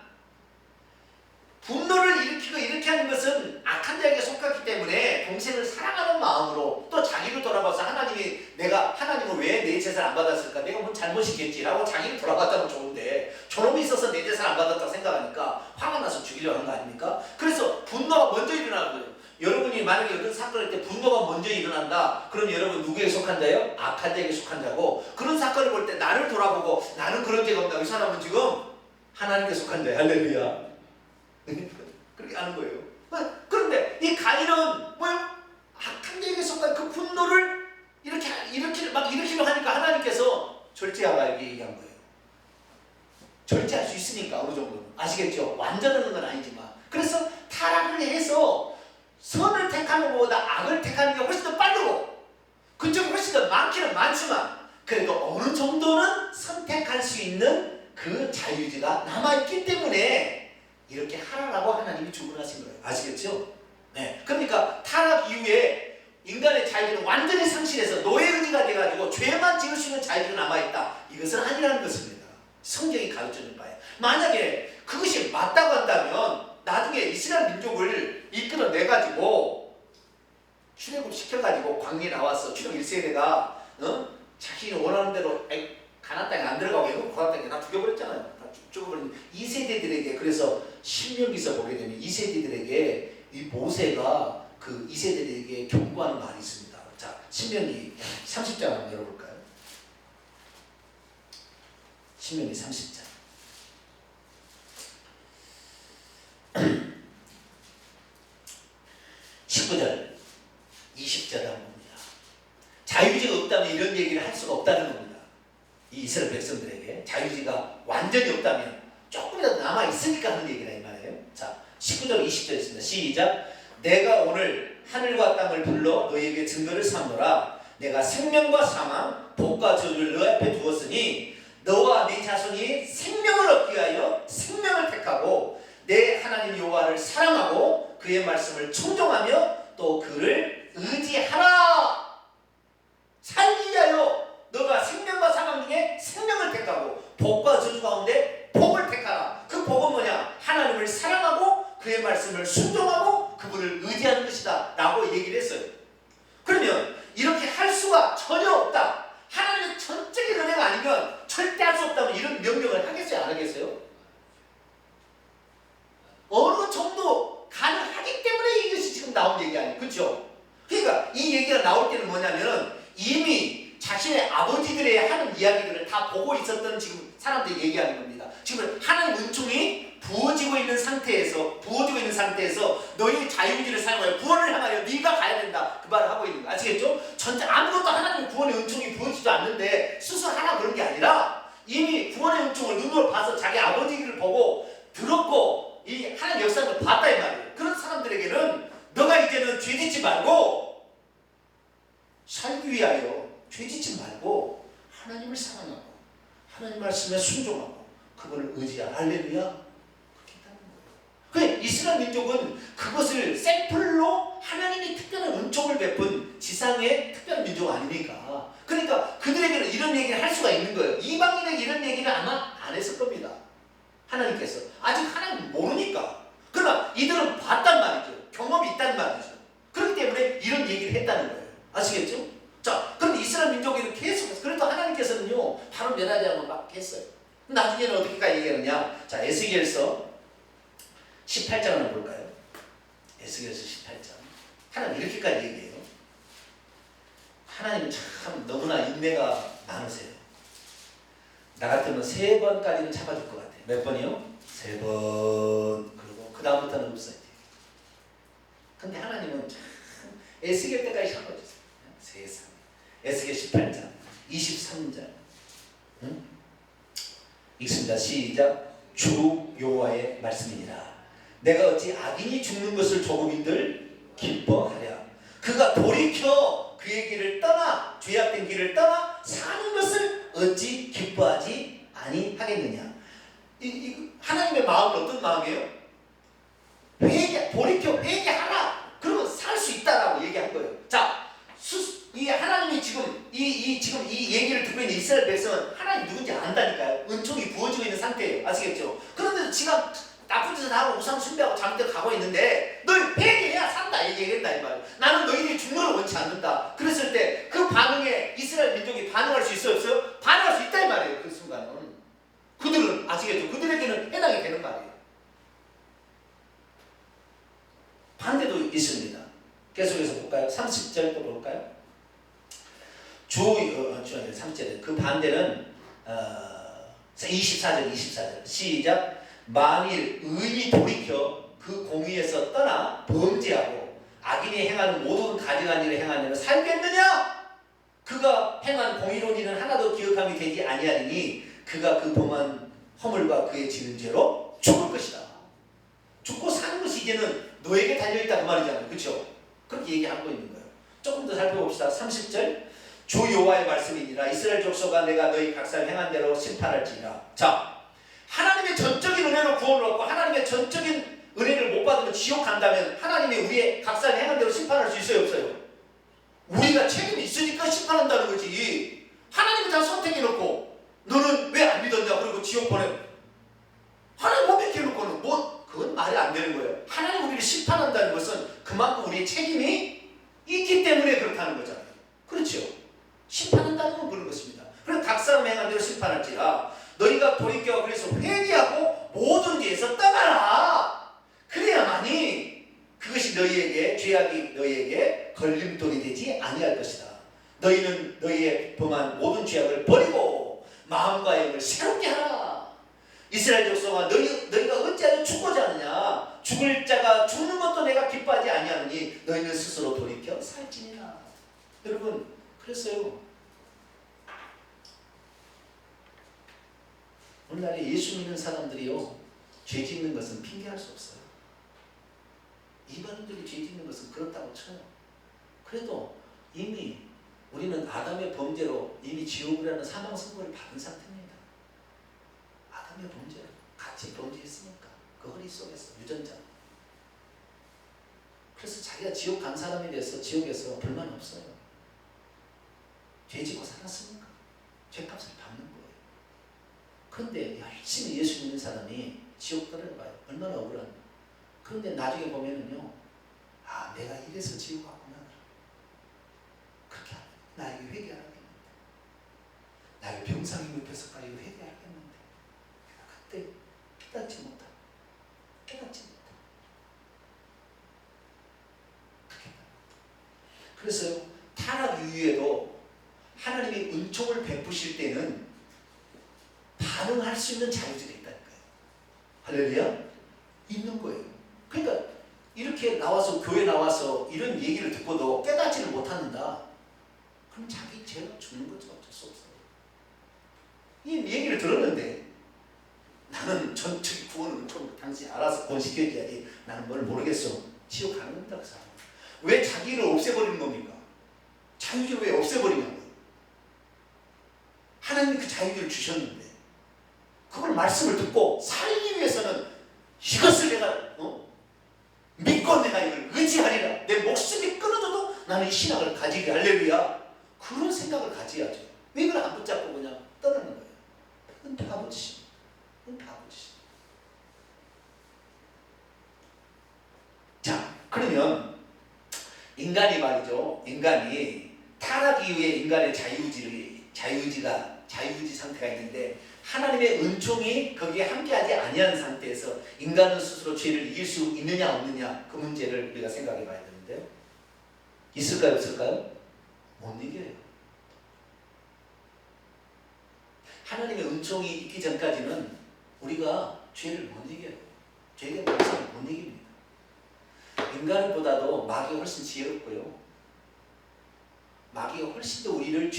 분노를 일으키고 이렇게 하는 것은 악한 자에게 속했기 때문에 동생을 사랑하는 마음으로 또 자기를 돌아봐서 하나님은 왜 내 제사를 안 받았을까? 내가 뭐 잘못이겠지라고 자기를 돌아봤다면 좋은데 저놈이 있어서 내 제사를 안 받았다고 생각하니까 화가 나서 죽이려고 하는 거 아닙니까? 그래서 분노가 먼저 일어나는 거예요. 여러분이 만약에 어떤 사건일 때 분노가 먼저 일어난다. 그럼 여러분 누구에게 속한 자예요? 악한 자에게 속한 자고 그런 사건을 볼 때 나를 돌아보고 나는 그런 죄가 없다. 이 사람은 지금 하나님께 속한 자예요. 할렐루야. 그렇게 하는 거예요. 그런데 이 가인은 뭐요? 악한 자에게 속한 그 분노를 일으키려 하니까 하나님께서 절제하라 이렇게 얘기한 거예요. 절제할 수 있으니까 어느 정도 아시겠죠? 완전한 건 아니지만 그래서 택하는 것보다 악을 택하는 게 훨씬 더 빠르고 그쪽이 훨씬 더 많기는 많지만 그래도 어느 정도는 선택할 수 있는 그 자유의지가 남아있기 때문에 이렇게 하라라고 하나님이 주문하신 거예요. 아시겠죠? 네. 그러니까 타락 이후에 인간의 자유는 완전히 상실해서 노예의지가 돼가지고 죄만 지을 수 있는 자유가 남아있다. 이것은 아니라는 것입니다. 성경이 가르쳐주는 바예요. 만약에 그것이 맞다고 한다면 나중에 이스라엘 민족을 이끌어내가지고 출애굽 시켜가지고 광야에 나왔어. 출애굽 1세대가 자신이 원하는 대로 가나안 땅에 안 들어가고 애굽 가나안 땅에 다 죽여버렸잖아요. 다 죽여버린 2세대들에게 그래서 신명기서 보게 되면 2세대들에게 이 모세가 그 2세대들에게 경고하는 말이 있습니다. 자, 신명기 30장 한번 열어볼까요? 신명기 30장 19절 20절을 한번 봅니다. 자유의지가 없다면 이런 얘기를 할 수가 없다는 겁니다. 이 이스라엘 백성들에게 자유의지가 완전히 없다면 조금이라도 남아있으니까 하는 얘기라 이 말이에요. 자, 19절 20절 있습니다. 시작. 내가 오늘 하늘과 땅을 불러 너희에게 증거를 삼노라. 내가 생명과 사망, 복과 저주를 너 앞에 두었으니 너와 네 자손이 생명을 얻기 위하여 생명을 택하고 내 하나님 여호와를 사랑하고 그의 말씀을 청종하며 또 그를 의지하라. 살기 위하여 너가 생명과 사망 중에 생명을 택하고 복과 저주 가운데 복을 택하라. 그 복은 뭐냐? 하나님을 사랑하고 그의 말씀을 순종하고 그분을 의지하는 것이다 라고 얘기를 했어요. 그러면 이렇게 할 수가 전혀 없다, 하나님의 전적인 은혜가 아니면 절대 할 수 없다면 이런 명령을 하겠어요? 안 하겠어요? 어느 정도 가능하기 때문에 이것이 지금 나온 얘기 아니에요. 그렇죠? 그러니까 이 얘기가 나올 때는 뭐냐면은 이미 자신의 아버지들의 하는 이야기들을 다 보고 있었던 지금 사람들이 얘기하는 겁니다. 지금 하나님 은총이 부어지고 있는 상태에서 너희 자유의지를 사용하여 구원을 향하여 네가 가야 된다, 그 말을 하고 있는 거 아시겠죠? 전체 아무것도 하나님의 구원의 은총이 부어지지도 않는데 스스로 하라 그런 게 아니라 이미 구원의 은총을 눈으로 봐서 자기 아버지를 보고 들었고 이 하나님 역사를 봤다 이 말이에요. 그런 사람들에게는 너가 이제는 죄짓지 말고 살기 위하여 죄짓지 말고 하나님을 사랑하고 하나님 말씀에 순종하고 그분을 의지하라. 할렐루야. 그래, 이스라엘 민족은 그것을 샘플로 하나님이 특별한 은총을 베푼 지상의 특별한 민족 아닙니까? 그러니까 그들에게는 이런 얘기를 할 수가 있는 거예요. 이방인에게 이런 얘기를 아마 안 했을 겁니다. 하나님께서 아직 하나님 모르니까. 그러나 이들은 봤단 말이죠. 경험이 있단 말이죠. 그렇기 때문에 이런 얘기를 했다는 거예요. 아시겠죠? 자, 그런데 이스라엘 민족에는 계속해서 그래도 하나님께서는요 바로 멸하지 않고 막 했어요. 나중에는 어떻게까지 얘기하느냐? 자, 에스겔서 18장 한번 볼까요? 에스겔서 18장. 하나님 이렇게까지 얘기해요. 하나님은 참 너무나 인내가 많으세요. 나 같으면 3번까지는 잡아줄 것 같아요. 몇 번이요? 3번. 그리고 그 다음부터는 없어요. 근데 하나님은 참 에스겔 때까지 잡아주세요. 세상에. 에스겔 18장 23절. 응? 읽습니다. 시작. 주 여호와의 말씀이니라. 내가 어찌 악인이 죽는 것을 조금인들 기뻐하랴. 그가 돌이켜 그의 길을 떠나 죄악된 길을 떠나 사는 것을 어찌 기뻐하지 아니하겠느냐. 하나님의 마음은 어떤 마음이에요? 돌이켜 회개하라. 그러면 살 수 있다라고 얘기한 거예요. 자, 이 하나님이 지금 이 얘기를 듣고 있는 이스라엘 백성은 하나님 누군지 안다니까요. 은총이 부어지고 있는 상태예요. 아시겠죠? 그런데도 지가 나쁜 짓을 하고 우상 숭배하고 잠들 가고 있는데 너희 회개해야 산다 이 얘기했다 이 말이에요. 나는 너희들이 죽는 걸 원치 않는다. 그랬을 때 그 반응에 이스라엘 민족이 반응할 수 있어요? 없어요? 반응할 수 있다 이 말이에요. 그 순간은 그들은 아시겠죠? 그들에게는 해당이 되는 말이에요. 반대도 있습니다. 계속해서 볼까요? 30절 또 볼까요? 3절에 그 반대는 24절 시작. 만일 의인이 돌이켜 그 공의에서 떠나 범죄하고 악인이 행하는 모든 가증한 일을 행하냐면 살겠느냐? 그가 행한 공의로운 일은 하나도 기억함이 되지 아니하리니 그가 그 범한 허물과 그의 지은 죄로 죽을 것이다. 죽고 사는 것이 이제는 너에게 달려있다 그 말이잖아요. 그렇죠? 그렇게 얘기하고 있는 거예요. 조금 더 살펴봅시다. 30절 주 여호와의 말씀이니라 이스라엘 족속아 내가 너희 각 사람 행한 대로 심판할지니라. 자, 하나님의 전적인 은혜로 구원을 얻고 하나님의 전적인 은혜를 못 받으면 지옥 간다면 하나님이 우리의 각 사람 행한 대로 심판할 수 있어요 없어요? 우리가 책임이 있으니까 심판한다는 거지. 하나님이 다 선택해놓고 너는 왜 안 믿었냐 그리고 지옥 보내. 하나님 못 믿게놓고는 뭐 그건 말이 안 되는 거예요. 하나님 우리를 심판한다는 것은 그만큼 우리의 책임이 있기 때문에 그렇다는 거잖아요. 그렇죠? 심판한다는 건 그런 것입니다. 그럼 각 사람 행한 대로 심판할지라 너희가 돌이켜 그래서 회개하고 모든 죄에서 떠나라. 그래야만이 그것이 너희에게 죄악이 너희에게 걸림돌이 되지 아니할 것이다. 너희는 너희의 범한 모든 죄악을 버리고 마음과 영을 새롭게 하라. 이스라엘 족속아 너희가 어찌하여 죽고자 하느냐. 죽을 자가 죽는 것도 내가 기뻐하지 아니하느니 너희는 스스로 돌이켜 살지니라. 여러분 그랬어요. 오늘날에 예수 믿는 사람들이요 죄 짓는 것은 핑계할 수 없어요. 일반인들이 죄 짓는 것은 그렇다고 쳐요. 그래도 이미 우리는 아담의 범죄로 이미 지옥이라는 사망 선고를 받은 상태입니다. 아담의 범죄로 같이 범죄했으니까 그 허리 속에서 유전자. 그래서 자기가 지옥 간 사람에 대해서 지옥에서 불만 없어요. 죄 짓고 살았으니까 죄값을 받는 거예요. 그런데 열심히 예수 믿는 사람이 지옥 떨어져봐요. 얼마나 억울한가. 그런데 나중에 보면은요, 아 내가 이래서 지옥 갔구나. 그렇게 하면 나에게 회개하라겠는데, 나를 병상에 눕혀서까지 회개하라겠는데, 그때 깨닫지 못하. 그래서요 타락 이후에도 하나님이 은총을 베푸실 때는 반응할 수 있는 자유들이 있다니까요. 할렐루야? 있는 거예요. 그러니까 이렇게 나와서 교회 나와서 이런 얘기를 듣고도 깨닫지를 못한다. 그럼 자기 죄로 죽는 거죠. 어쩔 수 없어요. 이 얘기를 들었는데 나는 전적 구원을 좀 당신이 알아서 구원시켜줘야지. 나는 뭘 모르겠어. 지옥 가는 겁니다. 그 사람. 왜 자기를 없애버리는 겁니까? 자유를 왜 없애버리냐고요. 하나님이 그 자유를 주셨는데 그걸 말씀을 듣고 살기 위해서는 이것을 내가 믿고 내가 이걸 의지하리라. 내 목숨이 끊어져도 나는 이 신앙을 가지리. 할렐루야. 그런 생각을 가져야죠. 왜 이걸 안 붙잡고 그냥 떠나는 거예요. 그건 바보짓이에요. 그건 바보짓이에요. 자, 그러면 인간이 말이죠. 인간이 타락 이후에 인간의 자유지 상태가 있는데 하나님의 은총이 거기에 함께하지 아니한 상태에서 인간은 스스로 죄를 이길 수 있느냐 없느냐 그 문제를 우리가 생각해 봐야 되는데요. 있을까요 없을까요? 못 이겨요. 하나님의 은총이 있기 전까지는 우리가 죄를 못 이겨요. 죄에 대해서 못 이깁니다. 인간보다도 마귀가 훨씬 지혜롭고요. 마귀가 훨씬 더 우리를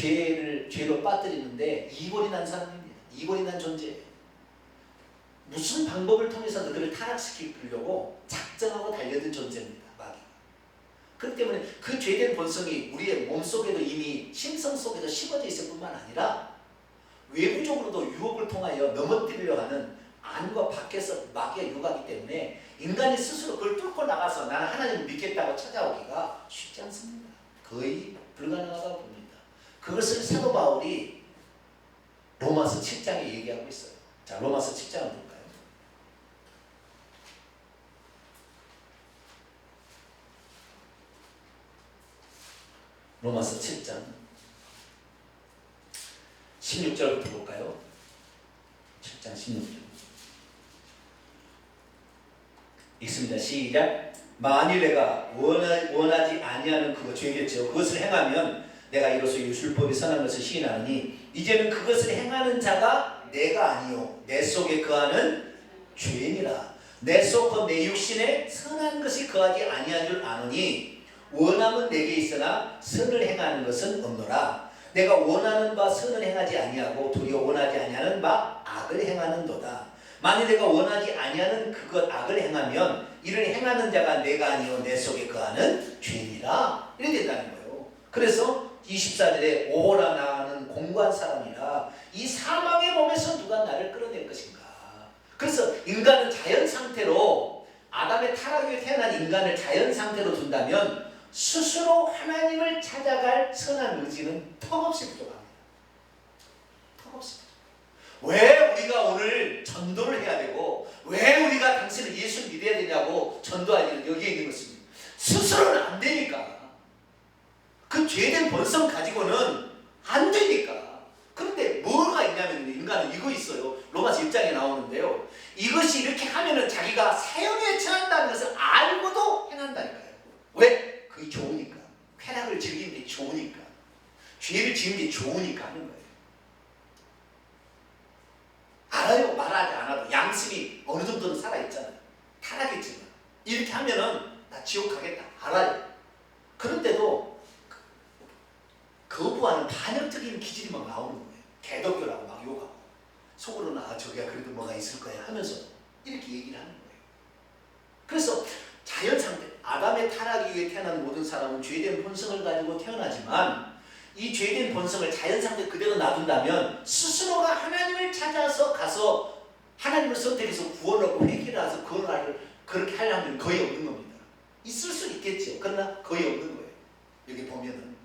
죄로 빠뜨리는데 이골이 난 사람입니다. 이골이 난 존재예요. 무슨 방법을 통해서든 그를 타락시키려고 작정하고 달려든 존재입니다. 마귀가. 그렇기 때문에 그 죄된 본성이 우리의 몸속에도 이미 심성 속에도 심어져 있을 뿐만 아니라 외부적으로도 유혹을 통하여 넘어뜨리려 하는 안과 밖에서 마귀가 유혹하기 때문에 인간이 스스로 그걸 뚫고 나가서 나는 하나님을 믿겠다고 찾아오기가 쉽지 않습니다. 거의 불가능하다고 봅니다. 그것을 사도 바울이 로마서 7장에 얘기하고 있어요. 자, 로마서 7장을 볼까요? 로마서 7장 16절부터 볼까요? 7장 16절 읽습니다. 시작. 만일 내가 원하지 아니하는 그것, 죄겠죠. 그것을 행하면 내가 이로써 율법이 선한 것을 시인하느니 이제는 그것을 행하는 자가 내가 아니요 내 속에 거하는 죄니라. 내 속 내 육신에 선한 것이 거하지 아니한 줄 아노니 원함은 내게 있으나 선을 행하는 것은 없노라. 내가 원하는 바 선을 행하지 아니하고 도리어 원하지 아니하는 바 악을 행하는도다. 만일 내가 원하지 아니하는 그것 악을 행하면 이를 행하는 자가 내가 아니요 내 속에 거하는 죄인이라 이렇게 된다는 거예요. 그래서 24절에 오호라 나는 공고한 사람이라 이 사망의 몸에서 누가 나를 끌어낼 것인가. 그래서 인간은 자연 상태로 아담의 타락 후에 태어난 인간을 자연 상태로 둔다면 스스로 하나님을 찾아갈 선한 의지는 턱없이 부족합니다. 턱없이. 왜 우리가 오늘 전도를 해야 되고 왜 우리가 당신을 예수 믿어야 되냐고 전도하기는 여기에 있는 것입니다. 스스로는 안 되니까. 그 죄된 본성 가지고는 안 되니까. 그런데 뭐가 있냐면 인간은 이거 있어요. 로마서 1장에 나오는데요. 이것이 이렇게 하면은 자기가 사형에 처한다는 것을 알고도 행한다니까요. 왜? 그게 좋으니까. 쾌락을 즐기는 게 좋으니까. 죄를 지은 게 좋으니까 하는 거예요. 알아요? 말하지 않아도 양심이 어느 정도는 살아있잖아요. 타락했지만 이렇게 하면은 나 지옥 가겠다. 알아요. 그런데도 거부하는 반역적인 기질이 막 나오는 거예요. 개독교라고 막 욕하고 속으로는 저기야 그래도 뭐가 있을 거야 하면서 이렇게 얘기를 하는 거예요. 그래서 자연 상태 아담의 타락 이후에 태어난 모든 사람은 죄된 본성을 가지고 태어나지만 이 죄된 본성을 자연 상태 그대로 놔둔다면 스스로가 하나님을 찾아서 가서 하나님을 선택해서 구원을 얻고 회개를 해서 구원을 그렇게 하려면 거의 없는 겁니다. 있을 수 있겠죠. 그러나 거의 없는 거예요. 여기 보면은.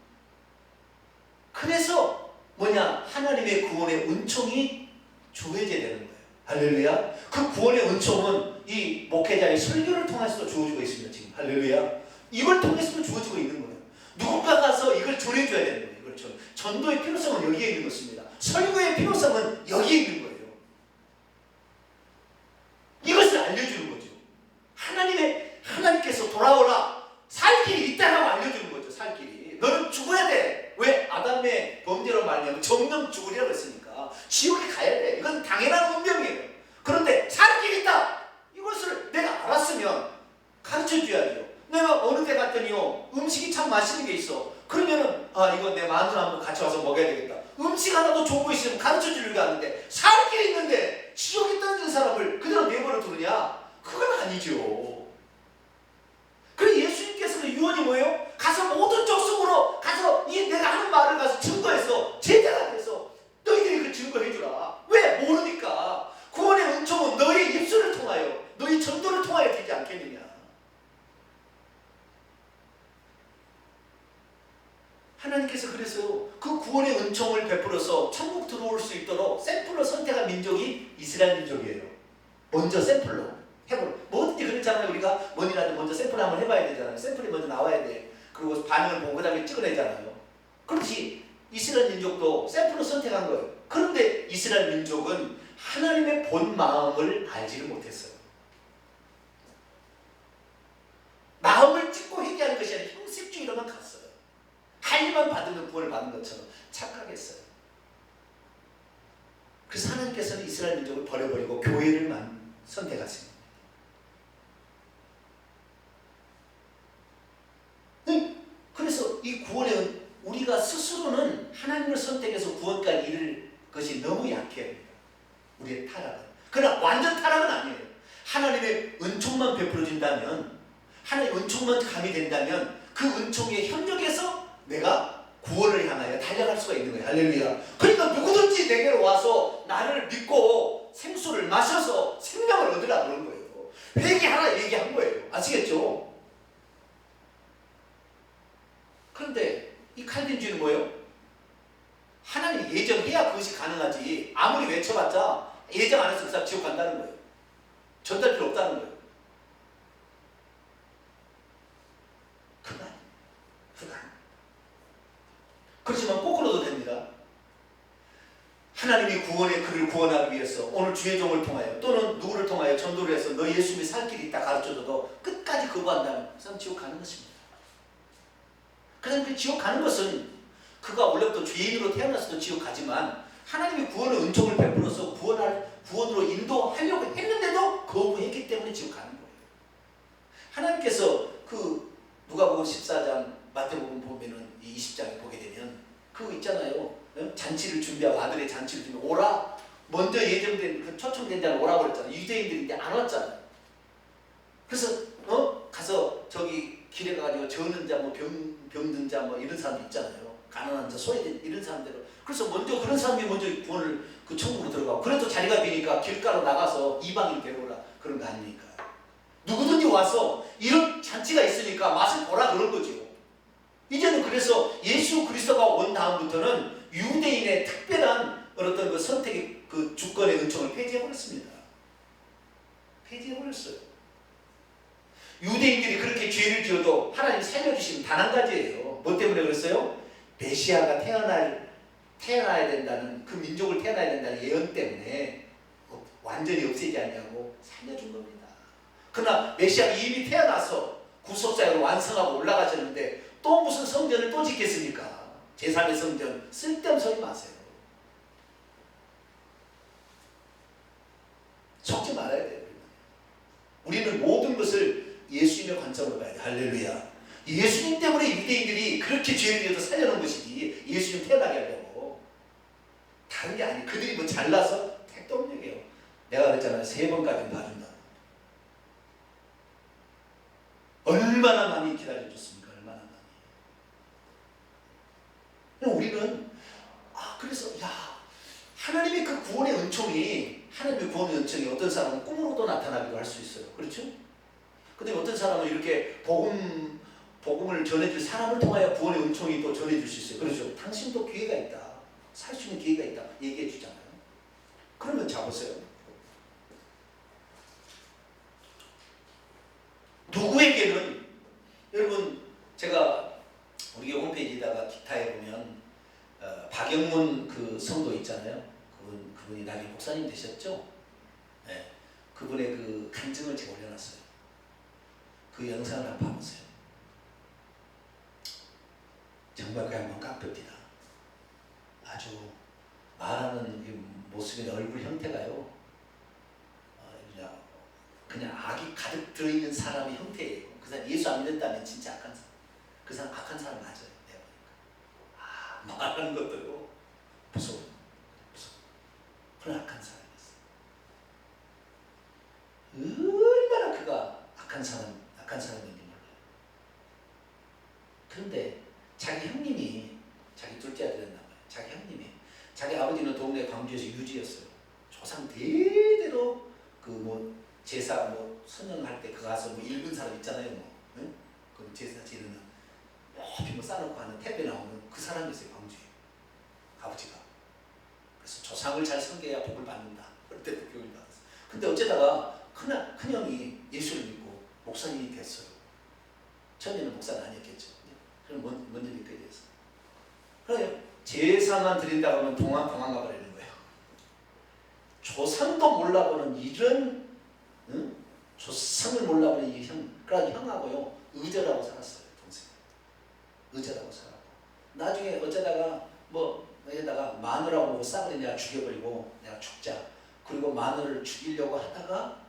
그래서 뭐냐 하나님의 구원의 은총이 주어져야 되는 거예요. 할렐루야. 그 구원의 은총은 이 목회자의 설교를 통해서도 주어지고 있습니다. 지금 할렐루야. 이걸 통해서도 주어지고 있는 거예요. 누군가 가서 이걸 전해줘야 되는 거예요. 이걸 전도의 필요성은 여기에 있는 것입니다. 설교의 필요성은 여기에 있는 거예요. 이것을 알려주는 거죠. 하나님께서 돌아오라. 살 길이 있다라고 알려주는 거죠. 살 길이. 너는 죽어야 돼. 왜? 아담의 범죄로 말하면 정령 죽으리라고 했으니까 지옥에 가야 돼. 이건 당연한 운명이에요. 그런데 살 길이 있다. 이것을 내가 알았으면 가르쳐줘야죠. 내가 어느 데 갔더니요 음식이 참 맛있는 게 있어. 그러면은 이거 내 마누라 한번 같이 와서 먹어야 되겠다. 음식 하나도 좋은 거 있으면 가르쳐주려고 하는데 살 길이 있는데 지옥에 떨어진 사람을 그대로 내버려 두느냐? 그건 아니죠. 그래서 예수님께서 그 유언이 뭐예요? 가서 모든 족속으로 가서 이 내가 하는 말을 가서 증거해서 제자가 돼서 너희들이 그 증거해주라. 왜? 모르니까. 구원의 은총은 너희 입술을 통하여 너희 전도를 통하여 되지 않겠느냐. 하나님께서 그래서 그 구원의 은총을 베풀어서 천국 들어올 수 있도록 샘플로 선택한 민족이 이스라엘 민족이에요. 먼저 샘플로 해보는. 뭐든지 그렇잖아요. 우리가 뭐니라도 먼저 샘플 한번 해봐야 되잖아요. 샘플이 먼저 나와야 돼. 그리고 반응을 보고 그 다음에 찍어내잖아요. 그렇지. 이스라엘 민족도 샘플로 선택한 거예요. 그런데 이스라엘 민족은 하나님의 본 마음을 알지를 못했어요. 마음을 찍고 회개하는 것이 아니라 형식주의로만 갔어요. 할 일만 받으면 구원을 받는 것처럼 착각했어요. 그래서 하나님께서는 이스라엘 민족을 버려버리고 교회를 선택하십니다. 그래서 이 구원의 우리가 스스로는 하나님을 선택해서 구원까지 이룰 것이 너무 약해요. 우리의 타락은. 그러나 완전 타락은 아니에요. 하나님의 은총만 베풀어진다면 하나님의 은총만 가미된다면 그 은총의 협력에서 내가 구원을 향하여 달려갈 수가 있는 거예요. 할렐루야. 그러니까 누구든지 내게로 와서 나를 믿고 생수를 마셔서 생명을 얻으라 그런 거예요. 회개하라 얘기한 거예요. 아시겠죠? 그런데 이 칼빈주의는 뭐예요? 하나님이 예정해야 그것이 가능하지 아무리 외쳐봤자 예정 안 해서 그 사람 지옥 간다는 거예요. 전달 필요 없다는 거예요. 그만. 그렇지만 거꾸로도 됩니다. 하나님이 구원의 그를 구원하기 위해서 오늘 주의 종을 통하여 또는 누구를 통하여 전도를 해서 너 예수님이 살 길이 있다 가르쳐줘도 끝까지 거부한다면 그 사람 지옥 가는 것입니다. 그래서 그 지옥 가는 것은 그가 원래부터 죄인으로 태어났어도 지옥 가지만 하나님이 구원의 은총을 베풀어서 구원으로 인도하려고 했는데도 거부했기 때문에 지옥 가는 거예요. 하나님께서 그 누가복음 14장 마태복음 보면은 이 20장에 보게 되면 그거 있잖아요. 잔치를 준비하고 아들의 잔치를 준비하고 오라. 먼저 예정된 그 초청된 자는 오라고 그랬잖아요. 유대인들이 이제 안 왔잖아요. 그래서 가서 저기 길에 가가지고 저는 자, 뭐 병든 자, 뭐 이런 사람도 있잖아요. 가난한 자, 소외된 이런 사람들. 그래서 먼저 그런 사람이 먼저 구원을 그 천국으로 들어가고, 그래도 자리가 비니까 길가로 나가서 이방인 데려오라 그런 거 아닙니까? 누구든지 와서 이런 잔치가 있으니까 맛을 보라 그런 거죠. 이제는 그래서 예수 그리스도가 온 다음부터는 유대인의 특별한 어떤 그 선택의 그 주권의 은총을 폐지해버렸습니다. 폐지해버렸어요. 유대인들이 그렇게 죄를 지어도 하나님 살려주시면 단 한 가지예요. 뭐 때문에 그랬어요? 메시아가 태어나야 된다는, 그 민족을 태어나야 된다는 예언 때문에 완전히 없애지 않냐고 살려준 겁니다. 그러나 메시아가 이미 태어나서 구속사역을 완성하고 올라가셨는데 또 무슨 성전을 또 짓겠습니까? 제3의 성전, 쓸데없는 소리 마세요. 속지 말아야 돼요. 우리는 모든 것을 예수님의 관점으로 봐야 돼. 할렐루야. 예수님 때문에 유대인들이 그렇게 죄를 지어서 살려놓은 것이지, 예수님 태어나게 하려고. 다른 게 아니에요. 그들이 뭐 잘나서 택도 없는 얘기예요. 내가 그랬잖아요. 3번까지 봐준다. 얼마나 많이 기다려줬습니까? 얼마나 많이. 우리는 그래서 하나님의 그 구원의 은총이, 하나님의 구원의 은총이 어떤 사람은 꿈으로도 나타나기도 할 수 있어요. 그렇죠? 근데 어떤 사람은 이렇게 복음을 전해줄 사람을 통하여 구원의 은총이 또 전해줄 수 있어요. 그렇죠? 당신도 기회가 있다. 살 수 있는 기회가 있다. 얘기해 주잖아요. 그러면 잡으세요. 누구에게는, 여러분, 제가 우리 홈페이지에다가 기타에 보면 박영문 그 성도 있잖아요. 그분이 나중에 목사님 되셨죠? 네. 그분의 그 간증을 제가 올려놨어요. 그 영상을 한번 봐보세요. 정말 그 한번 깜빡이다. 아주 말하는 모습이나 얼굴 형태가요, 그냥 악이 가득 들어있는 사람의 형태예요. 그 사람 예수 안 믿었다면 진짜 악한 사람. 그 사람 악한 사람 맞아요. 내가 보니까. 말하는 것도요, 무서워. 그런 악한 사람이었어요. 얼마나 그가 악한 사람인지 몰라요. 그런데 자기 형님이, 자기 둘째 아들이었나 봐요. 자기 형님이, 자기 아버지는 동네 광주에서 유지였어요. 조상 대대로 제사 선언할 때 그 가서 읽은 사람 있잖아요. 응? 그 제사 지르는 높이 싸놓고 하는 탭에 나오는 그 사람이었어요. 광주에 아버지가. 그래서 조상을 잘 섬겨야 복을 받는다. 그때 교육을 받았어요. 근데 어쩌다가 큰형이 예수를 믿고 목사님이 됐어요. 처음에는 목사는 아니었겠죠. 그럼 먼저 믿게 됐어요. 그래요. 제사만 드린다고 하면 도망가 버리는 거예요. 조상도 몰라보는 이런, 조상을 몰라보는 이 그러니까 형하고요, 의절하고 살았어요. 동생 의절하고 살았고, 나중에 어쩌다가 여기다가 마누라고 싸그리 내가 죽여버리고 내가 죽자. 그리고 마누를 죽이려고 하다가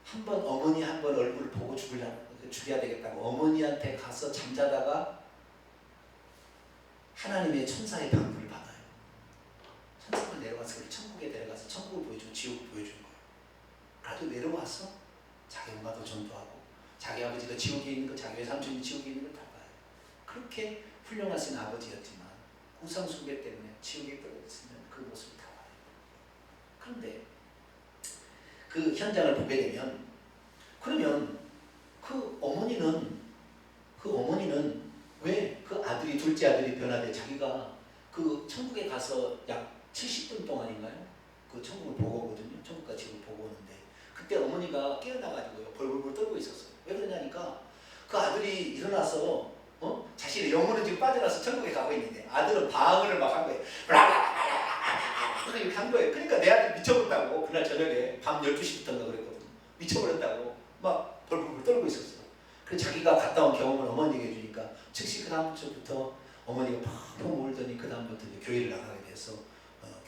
한번 어머니 한번 얼굴을 보고 죽여야 되겠다고 어머니한테 가서 잠자다가 하나님의 천사의 방문을 받아요. 천사가 내려가서 천국에 데려가서 천국을 보여주고 지옥을 보여주는 거예요. 그래도 내려와서 자기 엄마도 전도하고, 자기 아버지가 지옥에 있는 거, 자기 삼촌이 지옥에 있는 걸 다 봐요. 그렇게 훌륭하신 아버지였지만 우상 숭배 때문에 지옥에 떨어졌으면 그 모습을 다 봐요. 그런데 그 현장을 보게 되면, 그러면 그 어머니는 왜 그 아들이, 둘째 아들이 변화돼 자기가 그 천국에 가서 약 70분 동안인가요? 그 천국을 보고 오거든요. 천국과 지옥을 보고 오는데, 그때 어머니가 깨어나가지고요, 벌벌벌 떨고 있었어요. 왜 그러냐니까, 그 아들이 일어나서 자신의 영혼은 지금 빠져나서 천국에 가고 있는데 아들은 방언을 막 한 거예요. 이렇게 한 거예요. 그러니까 내 아들이 미쳐버렸다고. 그날 저녁에 밤 12시부터인가 그랬거든요. 미쳐버렸다고 막 벌벌벌 떨고 있었어요. 그래서 자기가 갔다 온 경험을 어머니에게 해주니까 즉시 그 다음부터 어머니가 펑펑 울더니 그 다음부터 교회를 나가게 돼서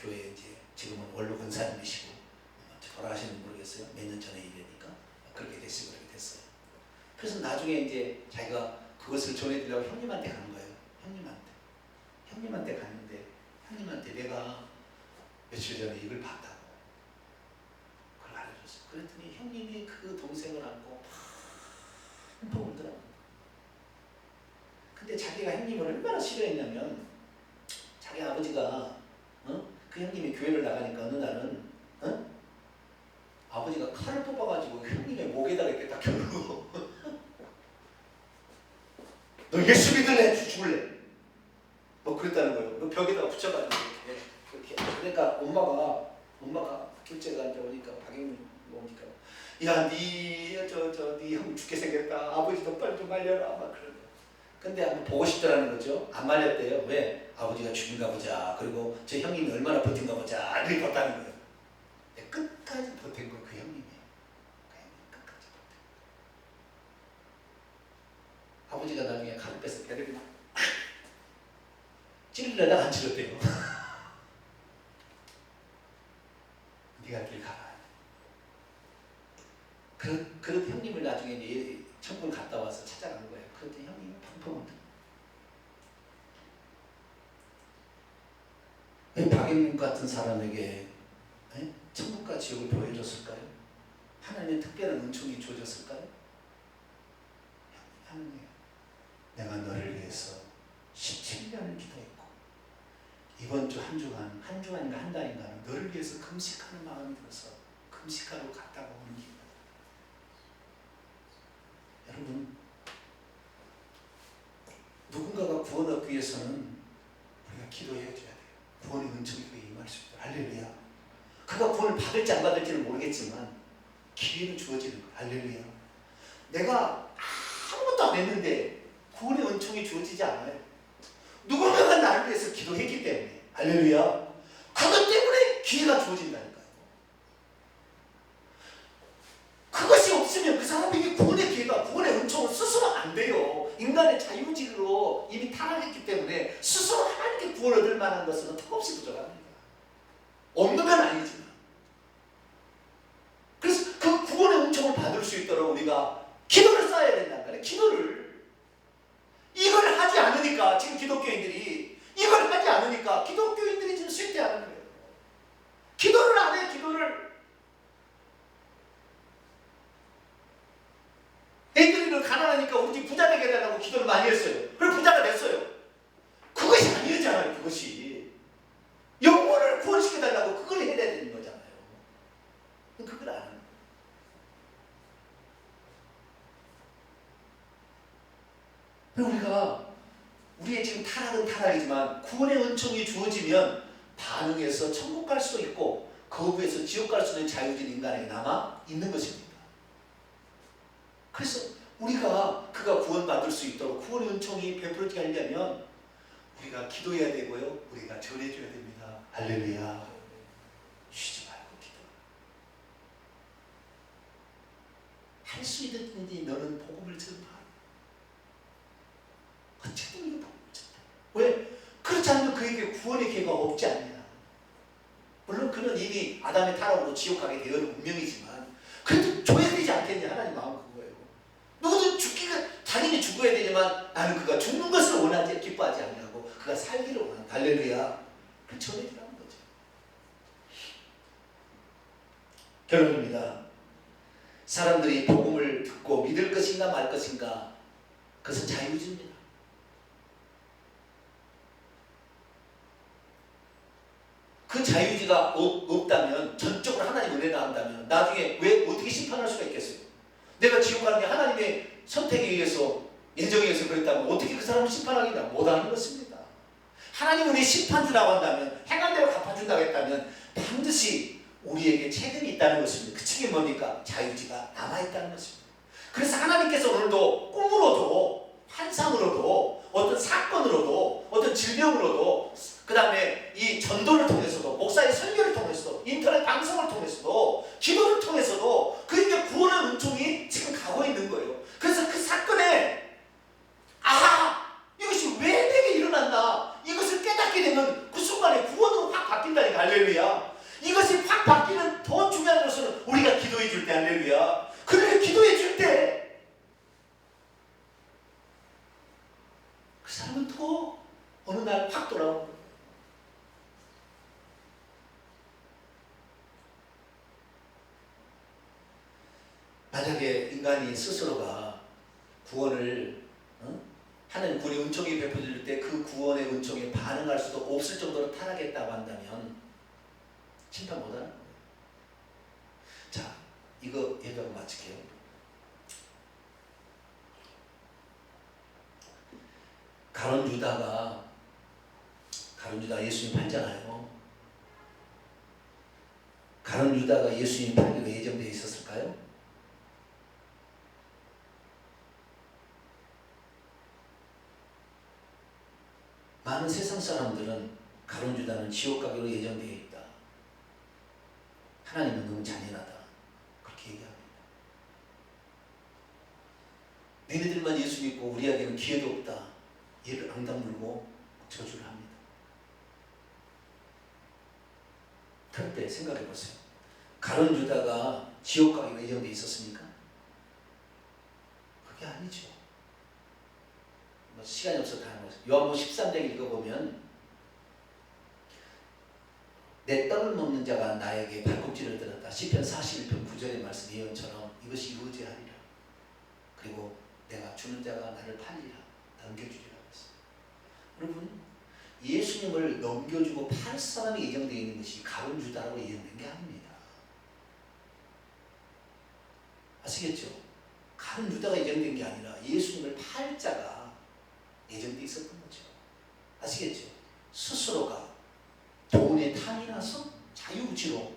교회에 이제 지금은 원로 권사님이시고, 돌아가시는 모르겠어요. 몇 년 전에 일이니까 그렇게 됐어요. 그래서 나중에 이제 자기가 그것을 전해드리려고 형님한테 간 거예요. 형님한테 갔는데, 형님한테 내가 며칠 전에 이걸 봤다고 그걸 알려줬어요. 그랬더니 형님이 그 동생을 안고 근데 자기가 형님을 얼마나 싫어했냐면 자기 아버지가 그 형님이 교회를 나가니까 어느 날은 아버지가 칼을 뽑아가지고 형님의 목에다가 이렇게 딱 겨누고 너 예수 믿을래? 죽을래? 뭐 그랬다는 거예요. 그 벽에다가 붙여가지고 이렇게. 그러니까 엄마가 둘째가 이제 오니까 박영민 오니까 야, 네 형 죽게 생겼다. 아버지도 빨리 좀 말려라. 막 그러고. 근데 한번 보고 싶더라는 거죠. 안 말렸대요. 왜? 아버지가 죽인가 보자. 그리고 저 형님이 얼마나 버틴가 보자. 이렇게 봤다는 거예요. 근데 끝까지 버틴 거 그 형님이. 끝까지 버틴. 아버지가 나중에 칼을 빼서 배를 찔러다 안 찔렀대요. 네가 길 가라. 그런 형님을 나중에 이제 천국을 갔다 와서 찾아간 거예요. 그랬더니 형님이 펑펑. 왜 박영민 같은 사람에게 천국과 지옥을 보여줬을까요? 하나님의 특별한 은총이 주어졌을까요? 하나님, 내가 너를 위해서 17년을 기도했고 이번 주 한 주간인가 한 달인가는 너를 위해서 금식하는 마음이 들어서 금식하러 갔다가 오는 길. 여러분, 누군가가 구원 얻기 위해서는 우리가 기도해야 돼요. 구원의 은총이 그에게 임할 수 있도록. 할렐루야. 그가 구원을 받을지 안 받을지는 모르겠지만 기회는 주어지는 거예요. 할렐루야. 내가 아무것도 안 했는데 구원의 은총이 주어지지 않아요. 누군가가 나를 위해서 기도했기 때문에. 할렐루야. 그것 때문에 기회가 주어진다니까요. 그것이 없으면 그 사람에게 구원의 기회가, 구원의 은총을 스스로 안 돼요. 인간의 자유의지로 이미 타락했기 때문에 스스로 하나님께 구원 얻을 만한 것은 턱없이 부족합니다. 없는 건 아니지만. 그래서 그 구원의 은총을 받을 수 있도록 우리가 기도를 쌓아야 된다는 거예요. 기도를. 이걸 하지 않으니까 지금 기독교인들이 이걸 하지 않으니까 기독교인들이 지금 쇠퇴하는 거예요. 기도를 안 해. 기도를. 애들이 가난하니까 우리 집 부자 되게 해달라고 기도를 많이 했어요. 그리고 부자가 됐어요. 그것이 아니었잖아요. 그것이 영혼을 구원시켜달라고 그걸 해야 되는 거잖아요. 그걸 안 하는 거예요. 우리가 우리의 지금 타락은 타락이지만 구원의 은총이 주어지면 반응해서 천국 갈 수도 있고 거부해서 지옥 갈 수 있는 자유진 인간에게 남아 있는 것입니다. 그래서 그가 구원받을 수 있도록 구원의 은총이 베풀어지게 하려면 우리가 기도해야 되고요. 우리가 전해줘야 됩니다. 할렐루야. 쉬지 말고 기도. 할 수 있든지 너는 복음을 전파하라. 어쨌든 이거 복음을 전파. 왜? 그렇지 않으면 그에게 구원의 기회가 없지 않냐. 물론 그는 이미 아담의 타락으로 지옥 가게 되어 있는 운명이지만 그래도 줘야 되지 않겠냐. 하나님 마음 그거예요. 누구든 당연히 죽어야 되지만 나는 그가 죽는 것을 원하지 기뻐하지 않냐고 그가 살기를 원한다. 할렐루야. 그 전해주라는 거죠. 결론입니다. 사람들이 복음을 듣고 믿을 것인가 말 것인가 그것은 자유의지입니다. 그 자유의지가 없다면 전적으로 하나님 은혜 나온다면 나중에 왜 어떻게 심판할 수가 있겠어요? 내가 지옥 가는 게 하나님의 선택에 의해서 예정에 의해서 그랬다면 어떻게 그 사람을 심판하겠냐? 못하는 것입니다. 하나님은 우리의 심판주라고 한다면 행한 대로 갚아준다고 했다면 반드시 우리에게 책임이 있다는 것입니다. 그 책임이 뭡니까? 자유의지가 남아있다는 것입니다. 그래서 하나님께서 오늘도 꿈으로도 환상으로도 어떤 사건으로도 어떤 질병으로도 그 다음에 이 전도를 통해서도 목사의 설교를 통해서도 인터넷 방송을 통해서도 기도를 통해서도 그에게 구원의 은총이 지금 가고 있는 거예요. 그래서 그 사건에 이것이 왜 내게 일어났나 이것을 깨닫게 되면 그 순간에 구원으로 확 바뀐다니까. 할렐루야. 이것이 확 바뀌는 더 중요한 것은 우리가 기도해 줄 때. 할렐루야. 그렇게 기도해 줄 때 그 사람은 또 어느 날 확 돌아오는 거예요. 만약에 인간이 스스로가 구원을 하나님 구원의 은총이 베풀어질 때 그 구원의 은총에 반응할 수도 없을 정도로 타락했다고 한다면 심판 못하는 거예요. 자, 이거 얘기하고 마칠게요. 가룟 유다가 예수님 팔잖아요. 가룟 유다가 예수님 팔기로 예정되어 있었을까요? 많은 세상 사람들은 가룟 유다는 지옥 가기로 예정되어 있다. 하나님은 너무 잔인하다. 그렇게 얘기합니다. 너희들만 예수 믿고 우리에게는 기회도 없다. 얘를 앙다물고 저주를 합니다. 그럴 때 생각해 보세요. 가룟 유다가 지옥 가기로 예정되어 있었습니까? 그게 아니죠. 시간이 없어서 다 하는 거죠. 요한복음 13장 읽어보면 내 떡을 먹는 자가 나에게 발꿈치를 들었다. 시편 41편 9절의 말씀 예언처럼 이것이 이루어지리라. 그리고 내가 주는 자가 나를 팔리라. 넘겨주리라 했어요. 여러분, 예수님을 넘겨주고 팔 사람이 예정되어 있는 것이 가룟 유다라고 예정된 게 아닙니다. 아시겠죠? 가룟 유다가 예정된 게 아니라 예수님을 팔 자가 예정되어 있었던 거죠. 아시겠죠? 스스로가 돈에 탐이 나서 자유의지로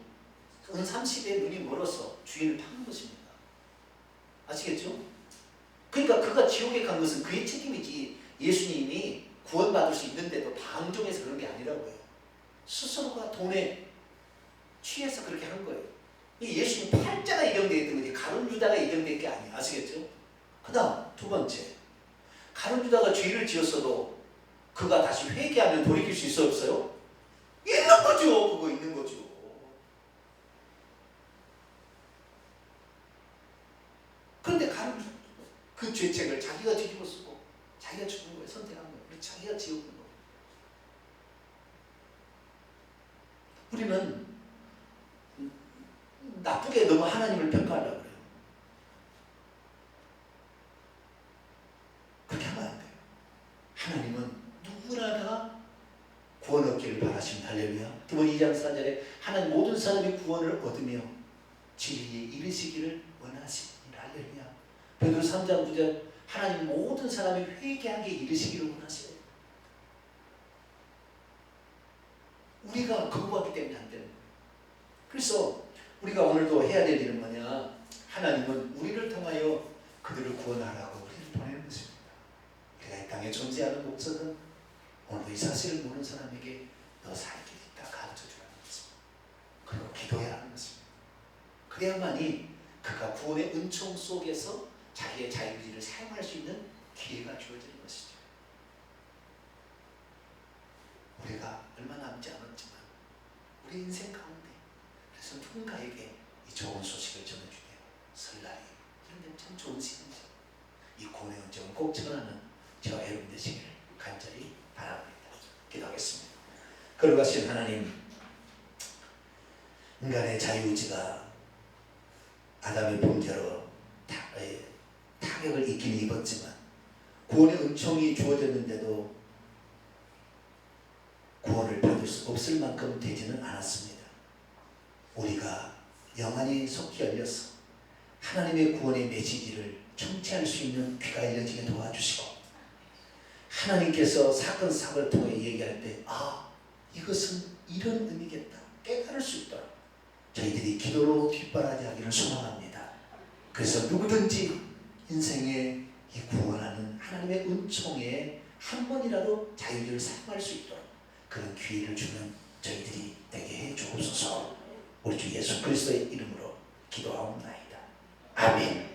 은 30에 눈이 멀어서 주인을 파는 것입니다. 아시겠죠? 그러니까 그가 지옥에 간 것은 그의 책임이지 예수님이 구원받을 수 있는데도 방종해서 그런 게 아니라고요. 스스로가 돈에 취해서 그렇게 한 거예요. 예수님 팔자가 예정되어 있던 거지 가룟 유다가 예정된 게 아니에요. 아시겠죠? 그 다음 두 번째, 가룟 유다가 죄를 지었어도 그가 다시 회개하면 돌이킬 수 있어요? 없어요? 있는 거죠. 그거 있는 거죠. 그런데 그 죄책을 자기가 뒤집어 쓰고 자기가 죽은 거예요. 선택한 거예요. 자기가 지은 거예요. 우리는 나쁘게 너무 하나님을 평가하려고 그래요. 그렇게 하면 안 돼요. 하나님은 누구나 다 구원 얻기를 바라십니다. 할렐루야. 디모데 2장 4절에 하나님 모든 사람이 구원을 얻으며 진리에 이르시기를 원하십니다. 할렐루야. 베드로 3장 9절 하나님 모든 사람이 회개하게 이르시기를 원하세요. 우리가 거부하기 때문에 안 되는 거예요. 그래서 우리가 오늘도 해야 될 일은 뭐냐? 하나님은 우리를 통하여 그들을 구원하라고 우리를 보내는 것입니다. 우리가 이 땅에 존재하는 목적은 오늘도 이 사실을 모르는 사람에게 너 살 길이 있다 가르쳐 주라는 것입니다. 그리고 기도해야 하는 것입니다. 그래야만이 그가 구원의 은총 속에서 자기의 자유의지를 사용할 수 있는 기회가 주어지는 것이죠. 우리가 얼마 남지 않았지만 우리 인생 가운데 그래서 누군가에게 이 좋은 소식을 전해주네요. 설날이 이런 데는 참 좋은 시간이죠. 이 구원의 은총을 꼭 전하는 저와 여러분 되시기를 간절히 바랍니다. 기도하겠습니다. 거룩하신 하나님, 인간의 자유의지가 아담의 범죄로 타격을 입긴 입었지만 구원의 은총이 주어졌는데도 구원을 받을 수 없을 만큼 되지는 않았습니다. 우리가 영안이 속히 열려서 하나님의 구원의 메시지를 청취할 수 있는 귀가 열려지게 도와주시고 하나님께서 사건 사고를 통해 얘기할 때 이것은 이런 의미겠다 깨달을 수 있도록 저희들이 기도로 뒷바라지하기를 소망합니다. 그래서 누구든지 인생에 이 구원하는 하나님의 은총에 한 번이라도 자유를 사용할 수 있도록 그런 기회를 주는 저희들이 되게 해 주옵소서. 우리 주 예수 그리스도의 이름으로 기도하옵나이다. 아멘.